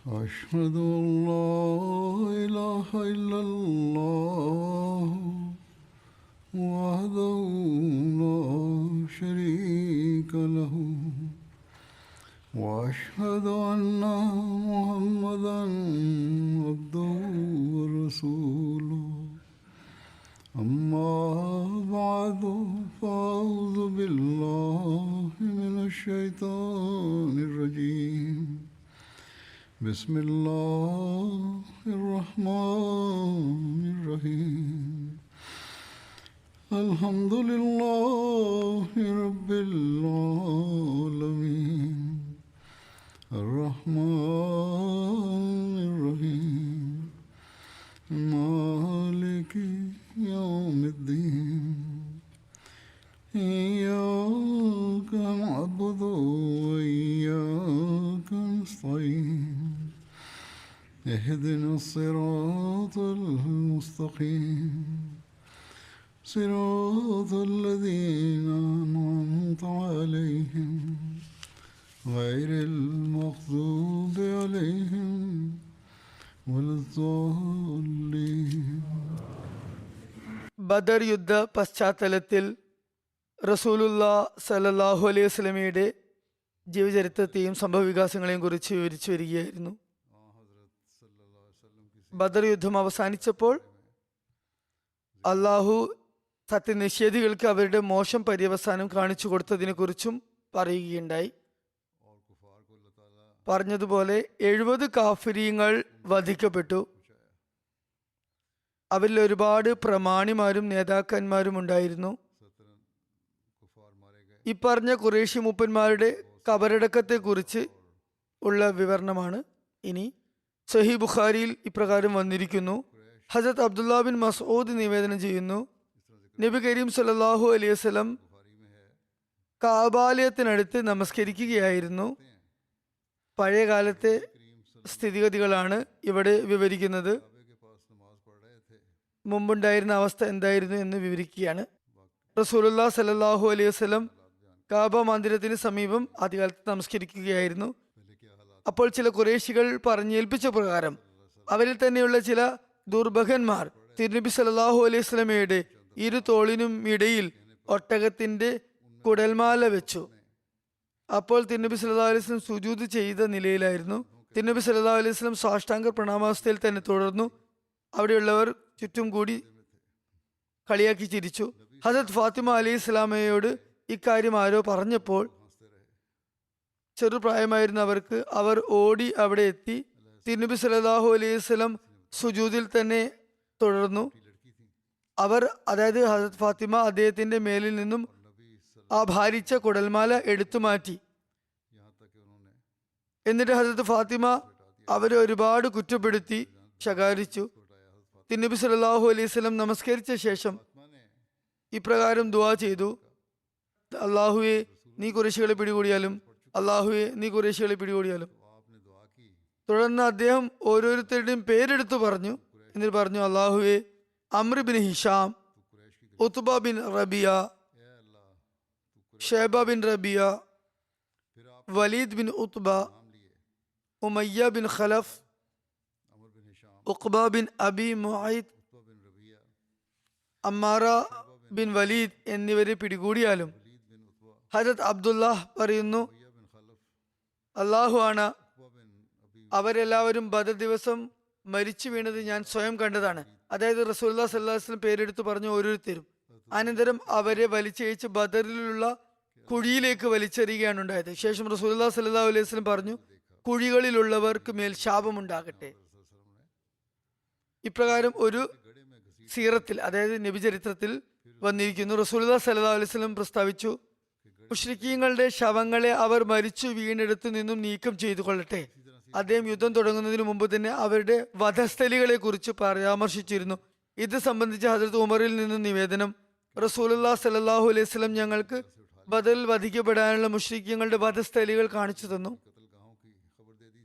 أشهد أن لا إله إلا الله وحده لا شريك له وأشهد أن محمدا عبده ورسوله أما بعد فأعوذ بالله من الشيطان الرجيم بسم الله الرحمن الرحيم الحمد لله رب العالمين الرحمن الرحيم مالك يوم الدين إياك نعبد وإياك نستعين اهدنا الصراط المستقيم صراط الذين أنعمت عليهم غير المغضوب عليهم ولا الضالين. ബദർ യുദ്ധ പശ്ചാത്തലത്തിൽ റസൂലുള്ളാഹി സ്വല്ലല്ലാഹു അലൈഹി വസല്ലമയുടെ ജീവചരിത്രത്തെയും സംഭവവികാസങ്ങളെയും കുറിച്ച് വിവരിച്ചു വരികയായിരുന്നു. ബദർ യുദ്ധം അവസാനിച്ചപ്പോൾ അള്ളാഹു സത്യനിഷേധികൾക്ക് അവരുടെ മോശം പര്യവസാനം കാണിച്ചു കൊടുത്തതിനെ കുറിച്ചും പറയുകയുണ്ടായി. പറഞ്ഞതുപോലെ 70 കാഫിരീങ്ങൾ വധിക്കപ്പെട്ടു. അവരിൽ ഒരുപാട് പ്രമാണിമാരും നേതാക്കന്മാരും ഉണ്ടായിരുന്നു. ഈ പറഞ്ഞ ഖുറൈശി മൂപ്പന്മാരുടെ കബറടക്കത്തെക്കുറിച്ച് ഉള്ള വിവരണമാണ് ഇനി. സഹീഹ് ബുഖാരിയിൽ ഇപ്രകാരം വന്നിരിക്കുന്നു. ഹസരത്ത് അബ്ദുല്ലാ ബിൻ മസ്ഊദ് നിവേദനം ചെയ്യുന്നു, നബി കരീം സല്ലല്ലാഹു അലൈഹി വസല്ലം കഅബാലയത്തിനടുത്ത് നമസ്കരിക്കുകയായിരുന്നു. പഴയ കാലത്തെ സ്ഥിതിഗതികളാണ് ഇവിടെ വിവരിക്കുന്നത്. മുമ്പുണ്ടായിരുന്ന അവസ്ഥ എന്തായിരുന്നു എന്ന് വിവരിക്കുകയാണ്. റസൂലുള്ളാഹി സ്വല്ലല്ലാഹു അലൈഹി വസല്ലം കാബ മന്ദിരത്തിന് സമീപം ആദ്യകാലത്ത് നമസ്കരിക്കുകയായിരുന്നു. അപ്പോൾ ചില ഖുറൈശികൾ പറഞ്ഞേൽപ്പിച്ച പ്രകാരം അവരിൽ തന്നെയുള്ള ചില ദുർഭകന്മാർ തിരുനബി സല്ലല്ലാഹു അലൈഹി വസല്ലമയുടെ ഇരു തോളിനും ഇടയിൽ ഒട്ടകത്തിന്റെ കുടൽമാല വെച്ചു. അപ്പോൾ തിരുനബി സല്ലല്ലാഹു അലൈഹി വസല്ലം സുജൂദ് ചെയ്ത നിലയിലായിരുന്നു. തിരുനബി സല്ലല്ലാഹു അലൈഹി വസല്ലം സാഷ്ടാംഗ പ്രണാമാവസ്ഥയിൽ തന്നെ തുടർന്നു. അവിടെയുള്ളവർ ചുറ്റും കൂടി കളിയാക്കി ചിരിച്ചു. ഹസരത്ത് ഫാത്തിമ അലൈഹി സ്വലാമയോട് ഇക്കാര്യം ആരോ പറഞ്ഞപ്പോൾ ചെറുപ്രായമായിരുന്ന അവർ ഓടി അവിടെ എത്തി. തിരുനബി സല്ലല്ലാഹു അലൈഹി വസല്ലം സുജൂദിൽ തന്നെ തുടർന്നു. അതായത് ഹസരത്ത് ഫാത്തിമ അദ്ദേഹത്തിന്റെ മേലിൽ നിന്നും ആ ഭാരിച്ച കുടൽമാല എടുത്തു മാറ്റി. എന്നിട്ട് ഹസരത്ത് ഫാത്തിമ അവരെ ഒരുപാട് കുറ്റപ്പെടുത്തി ശകാരിച്ചു. തിരുനബി സല്ലല്ലാഹു അലൈഹി വസല്ലം നമസ്കരിച്ച ശേഷം ഇപ്രകാരം ദുആ ചെയ്തു, അല്ലാഹുവേ നീ ഖുറൈശികളെ പിടികൂടിയാലും, അല്ലാഹുവേ നീ ഖുറൈശികളെ പിടികൂടിയാലും. തുടർന്ന് അദ്ദേഹം ഓരോരുത്തരുടെയും പേരെടുത്തു പറഞ്ഞു. എന്നിട്ട് പറഞ്ഞു, അല്ലാഹുവേ അംർ ബിൻ ഹിഷാം, ഉത്ബ ബിൻ റബിയ, ഷൈബ ബിൻ റബിയ, വലീദ് ബിൻ ഉത്ബ, ഉമയ്യ ബിൻ ഖലഫ്, ഉഖ്ബ ബിൻ അബി മുഅയ്ത്, അമ്മാറ ബിൻ വലീദ് എന്നിവരെ പിടികൂടിയാലും. ഹജരത്ത് അബ്ദുല്ലാഹ് പറയുന്നു, അള്ളാഹു ആണ്, അവരെല്ലാവരും ബദർ ദിവസം മരിച്ചു വീണത് ഞാൻ സ്വയം കണ്ടതാണ്. അതായത് റസൂലുള്ളാഹി സ്വല്ലല്ലാഹു അലൈഹി വസല്ലം പേരെടുത്ത് പറഞ്ഞു ഓരോരുത്തരും. അനന്തരം അവരെ വലിച്ചയച്ച് ബദറിലുള്ള കുഴിയിലേക്ക് വലിച്ചെറിയുകയാണ് ഉണ്ടായത്. ശേഷം റസൂലുള്ളാഹി സ്വല്ലല്ലാഹു അലൈഹി വസല്ലം പറഞ്ഞു, കുഴികളിലുള്ളവർക്ക് മേൽ ശാപമുണ്ടാകട്ടെ. ഇപ്രകാരം ഒരു സീറത്തിൽ, അതായത് നബി ചരിത്രത്തിൽ വന്നിരിക്കുന്നു. റസൂലുള്ളാഹി സ്വല്ലല്ലാഹു അലൈഹി വസല്ലം പ്രസ്താവിച്ചു, മുശ്രിക്കീങ്ങളുടെ ശവങ്ങളെ അവർ മരിച്ചു വീണെടുത്തു നിന്നും നീക്കം ചെയ്തു കൊള്ളട്ടെ. അദ്ദേഹം യുദ്ധം തുടങ്ങുന്നതിന് മുമ്പ് തന്നെ അവരുടെ വധസ്ഥലികളെ കുറിച്ച് പരാമർശിച്ചിരുന്നു. ഇത് സംബന്ധിച്ച് ഹസ്രത്ത് ഉമറിൽ നിന്നും നിവേദനം, റസൂലുള്ളാഹി സ്വല്ലല്ലാഹു അലൈഹി വസല്ലം ഞങ്ങൾക്ക് ബദറിൽ വധിക്കപ്പെടാനുള്ള മുശ്രിക്കീങ്ങളുടെ വധസ്ഥലികൾ കാണിച്ചു തന്നു.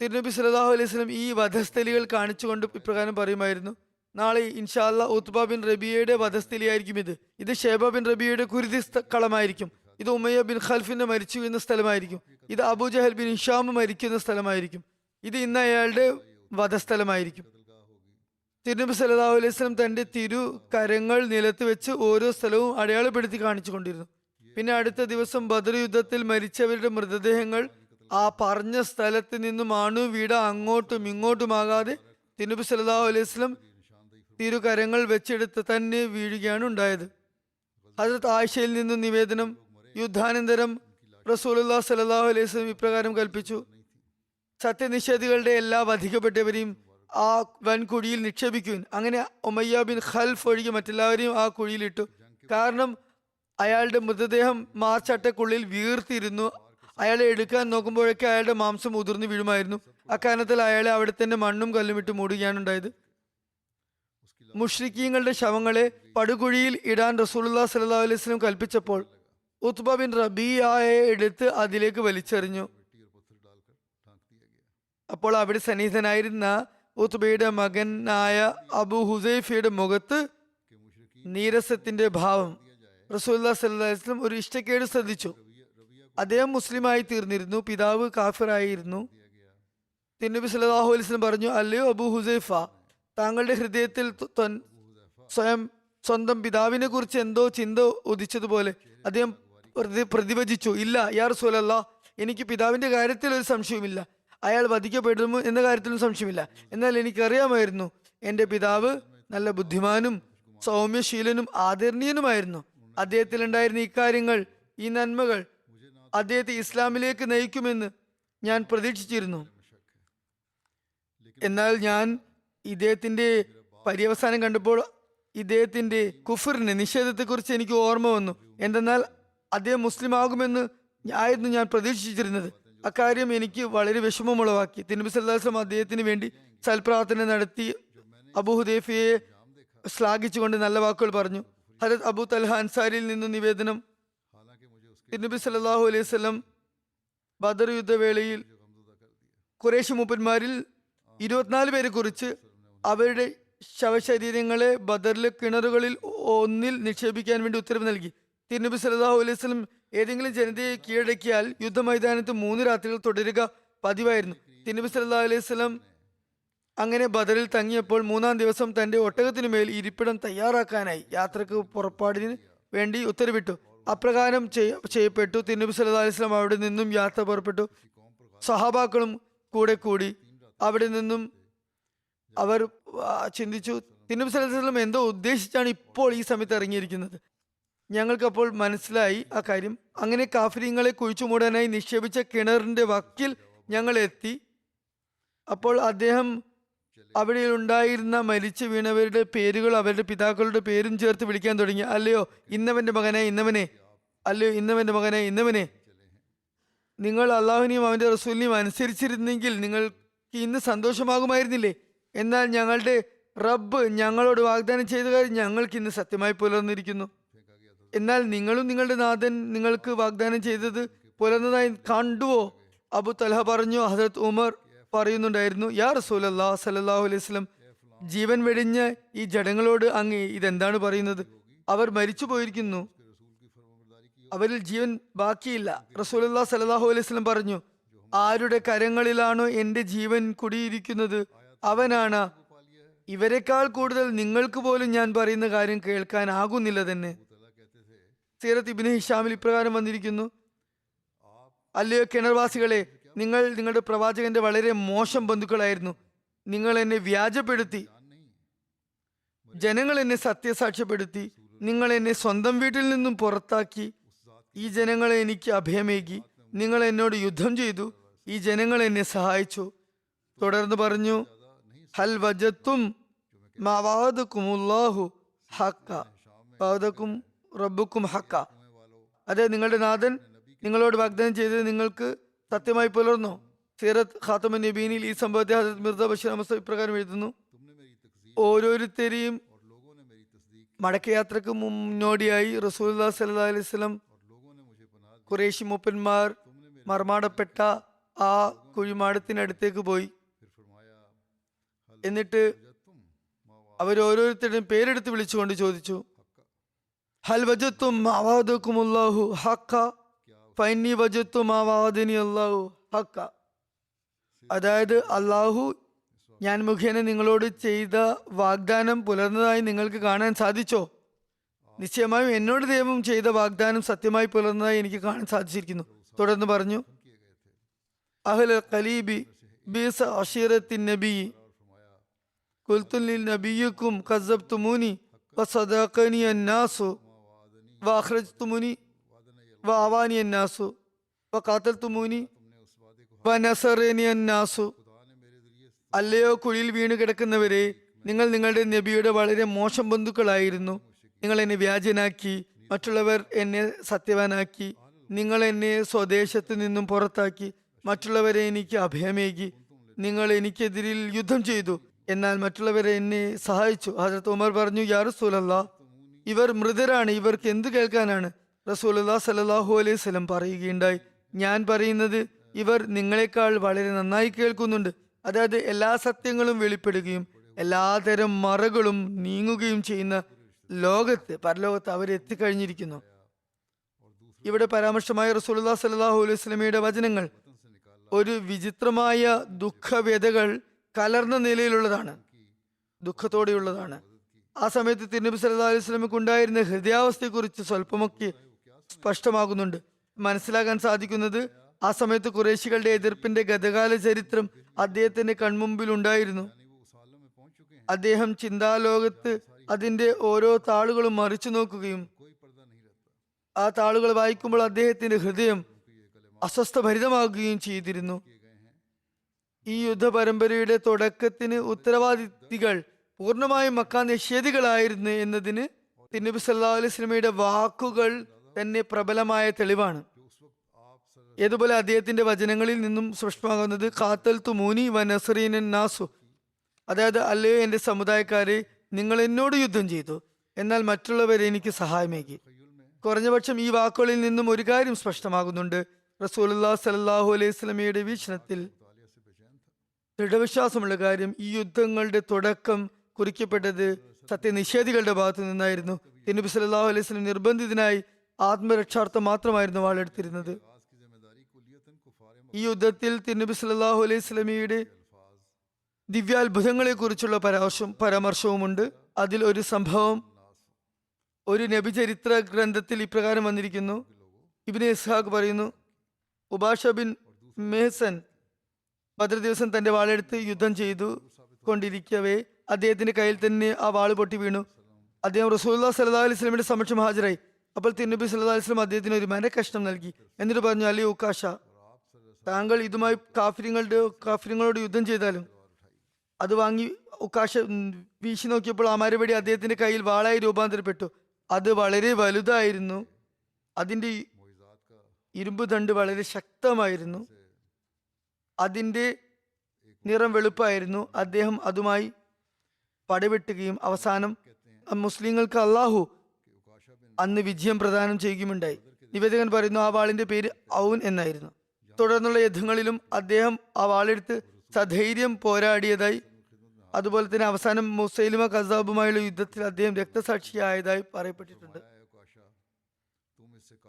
തിരുനബി സല്ലല്ലാഹു അലൈഹി വസല്ലം ഈ വധസ്ഥലികൾ കാണിച്ചുകൊണ്ട് ഇപ്രകാരം പറയുമായിരുന്നു, നാളെ ഇൻഷാ അല്ലാഹ് ഉത്ബ ബിൻ റബിയയുടെ വധസ്ഥലിയായിരിക്കും ഇത് ഷൈബ ബിൻ റബിയയുടെ കുരുതി കളമായിരിക്കും, ഇത് ഉമയ്യ ബിൻ ഖൽഫിന്റെ മരിച്ചു വീഴുന്ന സ്ഥലമായിരിക്കും, ഇത് അബൂജഹൽ ബിൻ ഹിഷാം മരിക്കുന്ന സ്ഥലമായിരിക്കും. ഇത് ഇന്ന് അയാളുടെ വധസ്ഥലമായിരിക്കും. തിരുനബി സല്ലല്ലാഹു അലൈഹി വസല്ലം തന്റെ തിരു കരങ്ങൾ നിലത്ത് വെച്ച് ഓരോ സ്ഥലവും അടയാളപ്പെടുത്തി കാണിച്ചു കൊണ്ടിരുന്നു. പിന്നെ അടുത്ത ദിവസം ബദർ യുദ്ധത്തിൽ മരിച്ചവരുടെ മൃതദേഹങ്ങൾ ആ പറഞ്ഞ സ്ഥലത്ത് നിന്നും വീട അങ്ങോട്ടും ഇങ്ങോട്ടുമാകാതെ തിരുനബി സല്ലല്ലാഹു അലൈഹി വസല്ലം തിരുകരങ്ങൾ വെച്ചെടുത്ത് തന്നെ വീഴുകയാണ് ഉണ്ടായത്. ഹസ്രത്ത് ആയിഷയിൽ നിന്നും നിവേദനം, യുദ്ധാനന്തരം റസൂലുള്ളാഹി സ്വല്ലല്ലാഹു അലൈഹി വസല്ലം ഇപ്രകാരം കൽപ്പിച്ചു: സത്യനിഷേധികളുടെ എല്ലാ വധിക്കപ്പെട്ടവരെയും ആ വൻകുഴിയിൽ നിക്ഷേപിക്കുവിൻ. അങ്ങനെ ഉമയ്യ ബിൻ ഖൽഫ് ഒഴികെ മറ്റെല്ലാവരെയും ആ കുഴിയിലിട്ടു. കാരണം അയാളുടെ മൃതദേഹം മാർച്ചട്ടക്കുള്ളിൽ വീർത്തിരുന്നു. അയാളെ എടുക്കാൻ നോക്കുമ്പോഴൊക്കെ അയാളുടെ മാംസം ഉതിർന്നു വീഴുമായിരുന്നു. അക്കാരണത്തിൽ അയാളെ അവിടെ തന്നെ മണ്ണും കല്ലും ഇട്ട് മൂടുകയാണ് ഉണ്ടായത്. മുഷ്രിക്കീങ്ങളുടെ ശവങ്ങളെ പടുകുഴിയിൽ ഇടാൻ റസൂലുള്ളാഹി സ്വല്ലല്ലാഹു അലൈഹി വസല്ലം കൽപ്പിച്ചപ്പോൾ ഉത്ബ ബിൻ റബീഅയെ എടുത്ത് അതിലേക്ക് വലിച്ചെറിഞ്ഞു. അപ്പോൾ അവിടെ സന്നിഹിതനായിരുന്ന ഉത്ബയുടെ മകനായ അബു ഹുസൈഫയുടെ മുഖത്ത് നീരസത്തിന്റെ ഭാവം. റസൂലുള്ളാഹി സ്വല്ലല്ലാഹു അലൈഹി വസല്ലം ഒരു ഇഷ്ടക്കേട് ശ്രദ്ധിച്ചു. അദ്ദേഹം മുസ്ലിമായി തീർന്നിരുന്നു, പിതാവ് കാഫിറായിരുന്നു. തിരുനബി സല്ലല്ലാഹു അലൈഹി വസല്ലം പറഞ്ഞു: അല്ലയോ അബു ഹുസൈഫ, താങ്കളുടെ ഹൃദയത്തിൽ സ്വന്തം പിതാവിനെ കുറിച്ച് എന്തോ ചിന്ത ഉദിച്ചതുപോലെ അദ്ദേഹം പ്രതിവചിച്ചു. ഇല്ല യാ റസൂലല്ലാഹ്, എനിക്ക് പിതാവിന്റെ കാര്യത്തിൽ ഒരു സംശയവുമില്ല. അയാൾ വധിക്കപ്പെടുന്നു എന്ന കാര്യത്തിലും സംശയമില്ല. എന്നാൽ എനിക്കറിയാമായിരുന്നു എൻ്റെ പിതാവ് നല്ല ബുദ്ധിമാനും സൗമ്യശീലനും ആദരണീയനുമായിരുന്നു. അദ്ദേഹത്തിലുണ്ടായിരുന്ന ഇക്കാര്യങ്ങൾ, ഈ നന്മകൾ അദ്ദേഹത്തെ ഇസ്ലാമിലേക്ക് നയിക്കുമെന്ന് ഞാൻ പ്രതീക്ഷിച്ചിരുന്നു. എന്നാൽ ഞാൻ ഇദ്ദേഹത്തിന്റെ പര്യവസാനം കണ്ടപ്പോൾ ഇദ്ദേഹത്തിന്റെ കുഫറിന് നിഷേധത്തെക്കുറിച്ച് എനിക്ക് ഓർമ്മ വന്നു. എന്തെന്നാൽ അദ്ദേഹം മുസ്ലിം ആകുമെന്ന് ആയിരുന്നു ഞാൻ പ്രതീക്ഷിച്ചിരുന്നത്. അക്കാര്യം എനിക്ക് വളരെ വിഷമമുളവാക്കി. തിരുനബി സല്ലല്ലാഹു അലൈഹി വസല്ലം അദ്ദേഹത്തിന് വേണ്ടി സൽപ്രാർത്ഥന നടത്തി അബൂ ഹുദൈഫയെ ശ്ലാഘിച്ചുകൊണ്ട് നല്ല വാക്കുകൾ പറഞ്ഞു. ഹദരത്ത് അബൂ തൽഹ അൻസാരിയിൽ നിന്നും നിവേദനം, തിരുനബി സല്ലല്ലാഹു അലൈഹി വസല്ലം ബദർ യുദ്ധവേളയിൽ ഖുറൈശി മൂപ്പന്മാരിൽ 24 പേരെ കുറിച്ച് അവരുടെ ശവശരീരങ്ങളെ ബദറിലെ കിണറുകളിൽ ഒന്നിൽ നിക്ഷേപിക്കാൻ വേണ്ടി ഉത്തരവ് നൽകി. തിരുനബി സല്ലല്ലാഹു അലൈഹി വസല്ലം ഏതെങ്കിലും ജനതയെ കീഴടക്കിയാൽ യുദ്ധമൈതാനത്ത് 3 രാത്രികൾ തുടരുക പതിവായിരുന്നു. തിരുനബി സല്ലല്ലാഹു അലൈഹി വസല്ലം അങ്ങനെ ബദറിൽ തങ്ങിയപ്പോൾ 3-ാം ദിവസം തന്റെ ഒട്ടകത്തിനു മേൽ ഇരിപ്പിടം തയ്യാറാക്കാനായി യാത്രക്ക് പുറപ്പാടിന് വേണ്ടി ഉത്തരവിട്ടു. അപ്രകാരം ചെയ്യപ്പെട്ടു. തിരുനബി സല്ലല്ലാഹു അലൈഹി വസല്ലം അവിടെ നിന്നും യാത്ര പുറപ്പെട്ടു. സഹാബാക്കളും കൂടെ കൂടി. അവിടെ നിന്നും അവർ ചിന്തിച്ചു, തിരുനബി സല്ലല്ലാഹു അലൈഹി വസല്ലം എന്തോ ഉദ്ദേശിച്ചാണ് ഇപ്പോൾ ഈ സമയത്ത് ഇറങ്ങിയിരിക്കുന്നത്. ഞങ്ങൾക്കപ്പോൾ മനസ്സിലായി ആ കാര്യം. അങ്ങനെ കാഫിര്യങ്ങളെ കുഴിച്ചു മൂടാനായി നിക്ഷേപിച്ച കിണറിന്റെ വക്കിൽ ഞങ്ങൾ എത്തി. അപ്പോൾ അദ്ദേഹം അവിടെ ഉണ്ടായിരുന്ന മരിച്ചു വീണവരുടെ പേരുകൾ അവരുടെ പിതാക്കളുടെ പേരും ചേർത്ത് വിളിക്കാൻ തുടങ്ങി. അല്ലയോ ഇന്നവന്റെ മകനെ, ഇന്നവനെ, അല്ലയോ ഇന്നവന്റെ മകനെ, ഇന്നവനെ, നിങ്ങൾ അള്ളാഹുവിനെയും അവന്റെ റസൂലിനെയും അനുസരിച്ചിരുന്നെങ്കിൽ നിങ്ങൾക്ക് ഇന്ന് സന്തോഷമാകുമായിരുന്നില്ലേ? എന്നാൽ ഞങ്ങളുടെ റബ്ബ് ഞങ്ങളോട് വാഗ്ദാനം ചെയ്ത കാര്യം ഞങ്ങൾക്ക് ഇന്ന് സത്യമായി പുലർന്നിരിക്കുന്നു. എന്നാൽ നിങ്ങളും നിങ്ങളുടെ നാഥൻ നിങ്ങൾക്ക് വാഗ്ദാനം ചെയ്തത് പുലർന്നതായി കണ്ടുവോ? അബു തൽഹ പറഞ്ഞു. ഹസരത്ത് ഉമർ പറയുന്നുണ്ടായിരുന്നു, യാ റസൂലല്ലാഹി സ്വല്ലല്ലാഹു അലൈഹി വസല്ലം, ജീവൻ വെടിഞ്ഞ ഈ ജഡങ്ങളോട് അങ്ങ് ഇതെന്താണ് പറയുന്നത്? അവർ മരിച്ചു പോയിരിക്കുന്നു, അവരിൽ ജീവൻ ബാക്കിയില്ല. റസൂലുള്ളാഹി സ്വല്ലല്ലാഹു അലൈഹി വസല്ലം പറഞ്ഞു, ആരുടെ കരങ്ങളിലാണോ എൻ്റെ ജീവൻ കുടിയിരിക്കുന്നത് അവനാണ്. ഇവരെക്കാൾ കൂടുതൽ നിങ്ങൾക്ക് പോലും ഞാൻ പറയുന്ന കാര്യം കേൾക്കാനാകുന്നില്ല തന്നെ. സീറത്ത് ഇബ്നു ഹിഷാമിൽ ഇപ്രകാരം വന്നിരിക്കുന്നു, അല്ലയോ കിണർവാസികളെ, നിങ്ങൾ നിങ്ങളുടെ പ്രവാചകന്റെ വളരെ മോശം ബന്ധുക്കളായിരുന്നു. നിങ്ങൾ എന്നെ വ്യാജപ്പെടുത്തി, ജനങ്ങൾ എന്നെ സത്യസാക്ഷ്യപ്പെടുത്തി, നിങ്ങൾ എന്നെ സ്വന്തം വീട്ടിൽ നിന്നും പുറത്താക്കി. ഈ ജനങ്ങളെ എനിക്ക് അഭയമേകി. നിങ്ങൾ എന്നോട് യുദ്ധം ചെയ്തു. ഈ ജനങ്ങൾ എന്നെ സഹായിച്ചു. തുടർന്ന് പറഞ്ഞു, ഹൽ വജത്തും മാ വഅദകുമുല്ലാഹു ഹഖ വഅദകും റബ്ബുക്കും ഹഖ. അതെ, നിങ്ങളുടെ നാഥൻ നിങ്ങളോട് വാഗ്ദാനം ചെയ്തത് നിങ്ങൾക്ക് സത്യമായി പുലർന്നോ? സീറത്ത് ഖാത്തമുൻ നബീനിൽ ഈ സംഭവത്തെ ഹദരത്ത് മിർസ ബഷീർ അഹമ്മദ് ഇപ്രകാരം എഴുതുന്നു, ഓരോരുത്തരെയും മടക്കയാത്രക്ക് മുന്നോടിയായി റസൂലുള്ളാഹി സ്വല്ലല്ലാഹു അലൈഹി വസല്ലം ഖുറൈശി മൂപ്പന്മാർ മർമാടപ്പെട്ട ആ കുഴിമാടത്തിനടുത്തേക്ക് പോയി. എന്നിട്ട് അവരോരോരുത്തരുടെയും പേരെടുത്ത് വിളിച്ചുകൊണ്ട് ചോദിച്ചു, ഹൽ വജത്തും മാ വഅദകുമുല്ലാഹു ഹഖ ഫഇന്നി വജത്തു മാ വഅദനി അല്ലാഹു ഹഖ. അതായത് അള്ളാഹു ഞാൻ മുഖേന നിങ്ങളോട് ചെയ്ത വാഗ്ദാനം പുലർന്നതായി നിങ്ങൾക്ക് കാണാൻ സാധിച്ചോ? നിശ്ചയമായും എന്നോട് ദൈവം ചെയ്ത വാഗ്ദാനം സത്യമായി പുലർന്നതായി എനിക്ക് കാണാൻ സാധിച്ചിരിക്കുന്നു. തുടർന്ന് പറഞ്ഞു, അഹ്ല ഖലീബി ബിസ അശീറത്തിൻ നബി ഖുൽതു ലിൽ നബിയ്യിക്കും കസ്സബ്തുമൂനി വസദഖനി അന്നാസു വഅഖ്റജ്തുമൂനി വഅവാനി അന്നാസു വഖാതൽതുമൂനി വനസറനി അന്നാസു. അല്ലയോ കുഴിയിൽ വീണു കിടക്കുന്നവരെ, നിങ്ങൾ നിങ്ങളുടെ നബിയുടെ വളരെ മോശം ബന്ധുക്കളായിരുന്നു. നിങ്ങൾ എന്നെ വ്യാജനാക്കി, മറ്റുള്ളവർ എന്നെ സത്യവാനാക്കി. നിങ്ങൾ എന്നെ സ്വദേശത്ത് നിന്നും പുറത്താക്കി, മറ്റുള്ളവരെ എനിക്ക് അഭയമേകി. നിങ്ങൾ എനിക്കെതിരിൽ യുദ്ധം ചെയ്തു, എന്നാൽ മറ്റുള്ളവരെ എന്നെ സഹായിച്ചു. ഹസ്രത്ത് ഉമർ പറഞ്ഞു, യാ റസൂലല്ലാഹ്, ഇവർ മൃതരാണ്, ഇവർക്ക് എന്ത് കേൾക്കാനാണ്? റസൂലുള്ളാഹി സ്വല്ലല്ലാഹു അലൈഹി വസല്ലം പറയുകയുണ്ടായി, ഞാൻ പറയുന്നത് ഇവർ നിങ്ങളെക്കാൾ വളരെ നന്നായി കേൾക്കുന്നുണ്ട്. അതായത് എല്ലാ സത്യങ്ങളും വെളിപ്പെടുകയും എല്ലാതരം മറകളും നീങ്ങുകയും ചെയ്യുന്ന ലോകത്ത്, പരലോകത്ത് അവരെത്തിക്കഴിഞ്ഞിരിക്കുന്നു. ഇവിടെ പരാമർശമായ റസൂലുള്ളാഹി സ്വല്ലല്ലാഹു അലൈഹി വസല്ലമയുടെ വചനങ്ങൾ ഒരു വിചിത്രമായ ദുഃഖവ്യതകൾ കലർന്ന നിലയിലുള്ളതാണ്, ദുഃഖത്തോടെയുള്ളതാണ്. ആ സമയത്ത് തിരുനബി സല്ലല്ലാഹു അലൈഹി വസല്ലമയ്ക്ക് ഉണ്ടായിരുന്ന ഹൃദയാവസ്ഥയെക്കുറിച്ച് സ്വല്പമൊക്കെ സ്പഷ്ടമാകുന്നുണ്ട്. മനസ്സിലാക്കാൻ സാധിക്കുന്നത്, ആ സമയത്ത് ഖുറൈശികളുടെ എതിർപ്പിന്റെ ഗതകാല ചരിത്രം അദ്ദേഹത്തിന്റെ കൺമുമ്പിൽ ഉണ്ടായിരുന്നു. അദ്ദേഹം ചിന്താലോകത്ത് അതിന്റെ ഓരോ താളുകളും മറിച്ചു നോക്കുകയും ആ താളുകൾ വായിക്കുമ്പോൾ അദ്ദേഹത്തിന്റെ ഹൃദയം അസ്വസ്ഥഭരിതമാകുകയും ചെയ്തിരുന്നു. ഈ യുദ്ധ പരമ്പരയുടെ തുടക്കത്തിന് ഉത്തരവാദികൾ പൂർണ്ണമായും മക്ക നിഷേധികളായിരുന്നു എന്നതിന് തിരുനബി സല്ലല്ലാഹു അലൈഹി വസല്ലമയുടെ വാക്കുകൾ തന്നെ പ്രബലമായ തെളിവാണ്. ഏതുപോലെ അദ്ദേഹത്തിന്റെ വചനങ്ങളിൽ നിന്നും സ്പഷ്ടമാകുന്നത്, ഖാതൽതുമൂനി വനസറീനൻ നാസു, അതായത് അല്ലയോ എന്റെ സമുദായക്കാരെ, നിങ്ങൾ എന്നോട് യുദ്ധം ചെയ്തു, എന്നാൽ മറ്റുള്ളവരെ എനിക്ക് സഹായമേകി. കുറഞ്ഞപക്ഷം ഈ വാക്കുകളിൽ നിന്നും ഒരു കാര്യം സ്പഷ്ടമാകുന്നുണ്ട്. റസൂലുള്ളാഹി സ്വല്ലല്ലാഹു അലൈഹി വസല്ലമയുടെ വീക്ഷണത്തിൽ ദൃഢവിശ്വാസമുള്ള കാര്യം, ഈ യുദ്ധങ്ങളുടെ തുടക്കം കുറിക്കപ്പെട്ടത് സത്യനിഷേധികളുടെ ഭാഗത്തു നിന്നായിരുന്നു. തിരുനബി സല്ലല്ലാഹു അലൈഹി വസല്ലം നിർബന്ധിതനായി ആത്മരക്ഷാർത്ഥം മാത്രമായിരുന്നു വാളെടുത്തിരുന്നത്. ഈ യുദ്ധത്തിൽ തിരുനബി സല്ലല്ലാഹു അലൈഹി വസല്ലമയുടെ ദിവ്യാത്ഭുതങ്ങളെ കുറിച്ചുള്ള പരാമർശവുമുണ്ട്. അതിൽ ഒരു സംഭവം ഒരു നബി ചരിത്ര ഗ്രന്ഥത്തിൽ ഇപ്രകാരം വന്നിരിക്കുന്നു. ഇബ്നു ഇസ്ഹാഖ് പറയുന്നു, ഉബാഷ ബിൻ മെഹ്സൻ ബദർ ദിവസം തന്റെ വാളെടുത്ത് യുദ്ധം ചെയ്തു കൊണ്ടിരിക്കവേ അദ്ദേഹത്തിന്റെ കയ്യിൽ തന്നെ ആ വാള് പൊട്ടി വീണു. അദ്ദേഹം റസൂലുള്ളാഹി സ്വല്ലല്ലാഹു അലൈഹി വസല്ലമയുടെ സമക്ഷം ഹാജരായി. അപ്പോൾ തിരുനബി സല്ലല്ലാഹു അലൈഹി വസല്ലം അദ്ദേഹത്തിന് ഒരു മരക്കഷ്ണം നൽകി. എന്നിട്ട് പറഞ്ഞു, അലി ഉക്കാഷ, താങ്കൾ ഇതുമായി കാഫിര്യങ്ങളോട് യുദ്ധം ചെയ്താലും. അത് വാങ്ങി ഉക്കാഷ വീശി നോക്കിയപ്പോൾ ആ മരവെടി അദ്ദേഹത്തിന്റെ കയ്യിൽ വാളായി രൂപാന്തരപ്പെട്ടു. അത് വളരെ വലുതായിരുന്നു. അതിന്റെ ഇരുമ്പ് ദണ്ട് വളരെ ശക്തമായിരുന്നു. അതിന്റെ നിറം വെളുപ്പായിരുന്നു. അദ്ദേഹം അതുമായി പടവെട്ടുകയും അവസാനം മുസ്ലിങ്ങൾക്ക് അള്ളാഹു അന്ന് വിജയം പ്രദാനം ചെയ്യുകയുമുണ്ടായി. നിവേദകൻ പറയുന്നു, ആ വാളിന്റെ പേര് ഔൻ എന്നായിരുന്നു. തുടർന്നുള്ള യുദ്ധങ്ങളിലും അദ്ദേഹം ആ വാളെടുത്ത് സധൈര്യം പോരാടിയതായി, അതുപോലെ തന്നെ അവസാനം മുസൈലിമ കസാബുമായുള്ള യുദ്ധത്തിൽ അദ്ദേഹം രക്തസാക്ഷിയായതായി പറയപ്പെട്ടിട്ടുണ്ട്.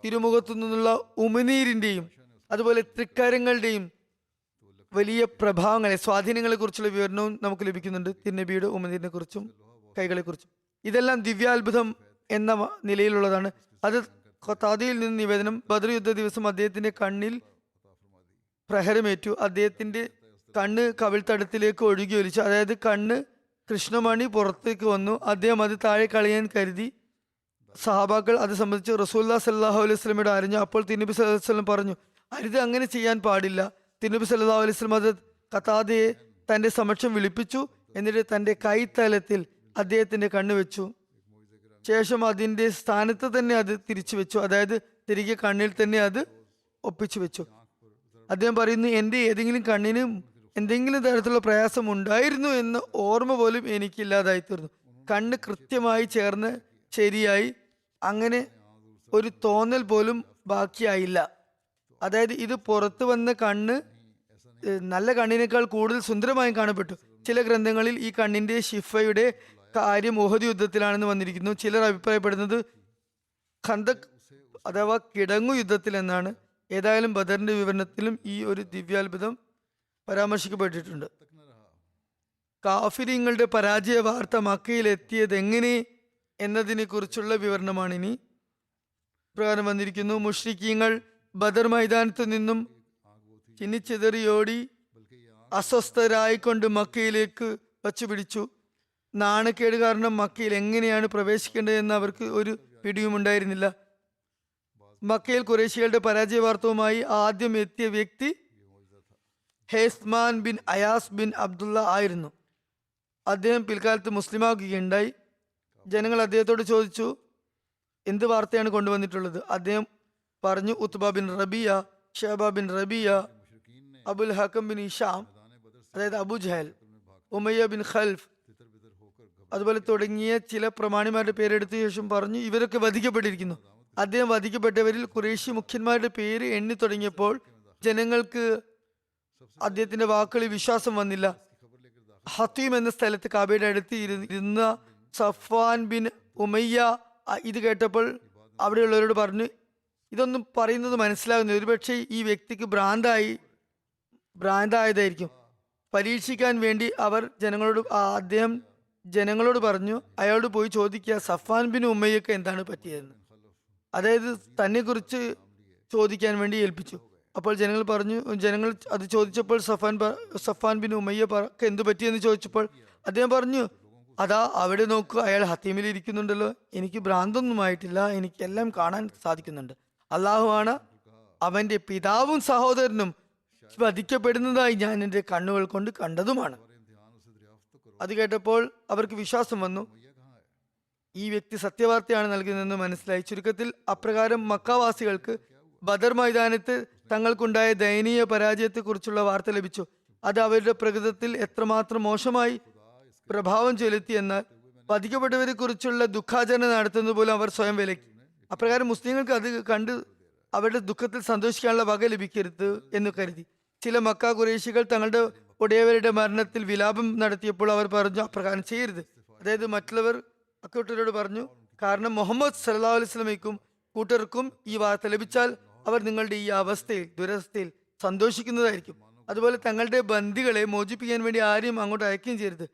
തിരുമുഖത്തു നിന്നുള്ള ഉമിനീരിന്റെയും അതുപോലെ തൃക്കരങ്ങളുടെയും വലിയ പ്രഭാവങ്ങളെ, സ്വാധീനങ്ങളെ കുറിച്ചുള്ള വിവരണവും നമുക്ക് ലഭിക്കുന്നുണ്ട്. തിരുനബിയുടെ ഉമിനീരിനെ കുറിച്ചും കൈകളെ കുറിച്ചും. ഇതെല്ലാം ദിവ്യാത്ഭുതം എന്ന നിലയിലുള്ളതാണ്. അത് ഖത്താദിയിൽ നിന്ന് നിവേദനം, ബദർ യുദ്ധ ദിവസം അദ്ദേഹത്തിന്റെ കണ്ണിൽ പ്രഹരമേറ്റു. അദ്ദേഹത്തിന്റെ കണ്ണ് കവിൾത്തടത്തിലേക്ക് ഒഴുകി ഒലിച്ചു. അതായത് കണ്ണ് കൃഷ്ണമണി പുറത്തേക്ക് വന്നു. അദ്ദേഹം അത് താഴെ കളയാൻ കരുതി. സഹാബാക്കൾ അത് സംബന്ധിച്ച് റസൂലുള്ളാഹി സ്വല്ലല്ലാഹു അലൈഹി വസല്ലമയോട് അറിഞ്ഞു. അപ്പോൾ തിരുനബി സല്ലല്ലാഹു അലൈഹി വസല്ലം പറഞ്ഞു, അരുത്, അങ്ങനെ ചെയ്യാൻ പാടില്ല. തിരുനബി സല്ലല്ലാഹു അലൈഹി വസല്ലം അത് ഖത്താദയെ തന്റെ സമക്ഷം വിളിപ്പിച്ചു. എന്നിട്ട് തന്റെ കൈത്തലത്തിൽ അദ്ദേഹത്തിന്റെ കണ്ണ് വെച്ചു. ശേഷം അതിന്റെ സ്ഥാനത്ത് തന്നെ അത് തിരിച്ചു വെച്ചു. അതായത് തിരികെ കണ്ണിൽ തന്നെ അത് ഒപ്പിച്ചു വെച്ചു. അദ്ദേഹം പറയുന്നു, എൻ്റെ ഏതെങ്കിലും കണ്ണിന് എന്തെങ്കിലും തരത്തിലുള്ള പ്രയാസം ഉണ്ടായിരുന്നു എന്ന ഓർമ്മ പോലും എനിക്കില്ലാതായി തീർന്നു. കണ്ണ് കൃത്യമായി ചേർന്ന് ശരിയായി, അങ്ങനെ ഒരു തോന്നൽ പോലും ബാക്കിയായില്ല. അതായത് ഇത് പുറത്തു വന്ന കണ്ണ് നല്ല കണ്ണിനേക്കാൾ കൂടുതൽ സുന്ദരമായും കാണപ്പെട്ടു. ചില ഗ്രന്ഥങ്ങളിൽ ഈ കണ്ണിന്റെ ഷിഫയുടെ കാര്യം ഉഹദ് യുദ്ധത്തിലാണെന്ന് വന്നിരിക്കുന്നു. ചിലർ അഭിപ്രായപ്പെടുന്നത് ഖന്തക് അഥവാ കിടങ്ങു യുദ്ധത്തിൽ എന്നാണ്. ഏതായാലും ബദറിന്റെ വിവരണത്തിലും ഈ ഒരു ദിവ്യാത്ഭുതം പരാമർശിക്കപ്പെട്ടിട്ടുണ്ട്. കാഫിരിങ്ങളുടെ പരാജയ വാർത്ത മക്കയിൽ എത്തിയത് എങ്ങനെ എന്നതിനെ കുറിച്ചുള്ള വിവരണമാണിനി. പ്രകാരം വന്നിരിക്കുന്നു: മുശ്രിക്കീങ്ങൾ ബദർ മൈതാനത്ത് നിന്നും ചിന്നിച്ചിതറിയോടി അസ്വസ്ഥരായിക്കൊണ്ട് മക്കയിലേക്ക് വച്ചുപിടിച്ചു. നാണക്കേട് കാരണം മക്കയിൽ എങ്ങനെയാണ് പ്രവേശിക്കേണ്ടതെന്ന് അവർക്ക് ഒരു പിടിയുമുണ്ടായിരുന്നില്ല. മക്കയിൽ ഖുറൈശികളുടെ പരാജയ വാർത്തവുമായി ആദ്യം എത്തിയ വ്യക്തി ഹേസ്മാൻ ബിൻ അയാസ് ബിൻ അബ്ദുള്ള ആയിരുന്നു. അദ്ദേഹം പിൽക്കാലത്ത് മുസ്ലിമാകുകയുണ്ടായി. ജനങ്ങൾ അദ്ദേഹത്തോട് ചോദിച്ചു, എന്ത് വാർത്തയാണ് കൊണ്ടുവന്നിട്ടുള്ളത്? അദ്ദേഹം പറഞ്ഞു, ഉത്ബ ബിൻ റബിയ, ഷഹബ ബിൻ റബിയ, അബുൽ ഹക്കം ബിൻ ഹിഷാം, അതായത് അബു ജഹൽ, ഉമയ്യ ബിൻ ഖൽഫ്, അതുപോലെ തുടങ്ങിയ ചില പ്രമാണിമാരുടെ പേരെടുത്ത ശേഷം പറഞ്ഞു, ഇവരൊക്കെ വധിക്കപ്പെട്ടിരിക്കുന്നു. അദ്ദേഹം വധിക്കപ്പെട്ടവരിൽ ഖുറൈശി മുഖ്യന്മാരുടെ പേര് എണ്ണി തുടങ്ങിയപ്പോൾ ജനങ്ങൾക്ക് അദ്ദേഹത്തിന്റെ വാക്കുകളിൽ വിശ്വാസം വന്നില്ല. ഹത്തീം എന്ന സ്ഥലത്ത് കാബയുടെ അടുത്ത് ഇരുന്ന സഫ്വാൻ ബിൻ ഉമയ്യ ഇത് കേട്ടപ്പോൾ അവിടെയുള്ളവരോട് പറഞ്ഞു, ഇതൊന്നും പറയുന്നത് മനസ്സിലാകുന്നില്ല, ഒരുപക്ഷെ ഈ വ്യക്തിക്ക് ഭ്രാന്തായതായിരിക്കും. പരീക്ഷിക്കാൻ വേണ്ടി അവർ അദ്ദേഹം ജനങ്ങളോട് പറഞ്ഞു, അയാളോട് പോയി ചോദിക്കുക സഫ്വാൻ ബിൻ ഉമയ്യക്ക് എന്താണ് പറ്റിയതെന്ന്. അതായത് തന്നെ കുറിച്ച് ചോദിക്കാൻ വേണ്ടി ഏൽപ്പിച്ചു. അപ്പോൾ ജനങ്ങൾ അത് ചോദിച്ചപ്പോൾ സഫ്വാൻ ബിൻ ഉമയ്യ എന്ത് പറ്റിയെന്ന് ചോദിച്ചപ്പോൾ അദ്ദേഹം പറഞ്ഞു, അതാ അവിടെ നോക്കൂ, അയാൾ ഹത്തീമിൽ ഇരിക്കുന്നുണ്ടല്ലോ, എനിക്ക് ഭ്രാന്തൊന്നുമായിട്ടില്ല, എനിക്കെല്ലാം കാണാൻ സാധിക്കുന്നുണ്ട്. അള്ളാഹു ആണ്, അവന്റെ പിതാവും സഹോദരനും വധിക്കപ്പെടുന്നതായി ഞാൻ എൻ്റെ കണ്ണുകൾ കൊണ്ട് കണ്ടതുമാണ്. അത് കേട്ടപ്പോൾ അവർക്ക് വിശ്വാസം വന്നു, ഈ വ്യക്തി സത്യവാർത്തയാണ് നൽകുന്നതെന്ന് മനസ്സിലായി. ചുരുക്കത്തിൽ അപ്രകാരം മക്കാവാസികൾക്ക് ബദർ മൈതാനത്ത് തങ്ങൾക്കുണ്ടായ ദയനീയ പരാജയത്തെക്കുറിച്ചുള്ള വാർത്ത ലഭിച്ചു. അത് അവരുടെ പ്രകൃതത്തിൽ എത്രമാത്രം മോശമായി പ്രഭാവം ചെലുത്തി എന്നാൽ വധിക്കപ്പെട്ടവരെ കുറിച്ചുള്ള ദുഃഖാചരണം നടത്തുന്നത് പോലും അവർ സ്വയം വിലക്കി. അപ്രകാരം മുസ്ലിങ്ങൾക്ക് അത് കണ്ട് അവരുടെ ദുഃഖത്തിൽ സന്തോഷിക്കാനുള്ള വക ലഭിക്കരുത് എന്ന് കരുതി. ചില മക്ക ഖുറൈശികൾ തങ്ങളുടെ ഉടയവരുടെ മരണത്തിൽ വിലാപം നടത്തിയപ്പോൾ അവർ പറഞ്ഞു, അപ്രകാരം ചെയ്യരുത്. അതായത് മറ്റുള്ളവർ അക്കൂട്ടരോട് പറഞ്ഞു, കാരണം മുഹമ്മദ് സല്ലല്ലാഹു അലൈഹി വസല്ലമയ്ക്കും കൂട്ടർക്കും ഈ വാർത്ത ലഭിച്ചാൽ അവർ നിങ്ങളുടെ ഈ ദുരവസ്ഥയിൽ സന്തോഷിക്കുന്നതായിരിക്കും. അതുപോലെ തങ്ങളുടെ ബന്ദികളെ മോചിപ്പിക്കാൻ വേണ്ടി ആരെയും അങ്ങോട്ട് അയക്കുകയും ചെയ്യരുത്.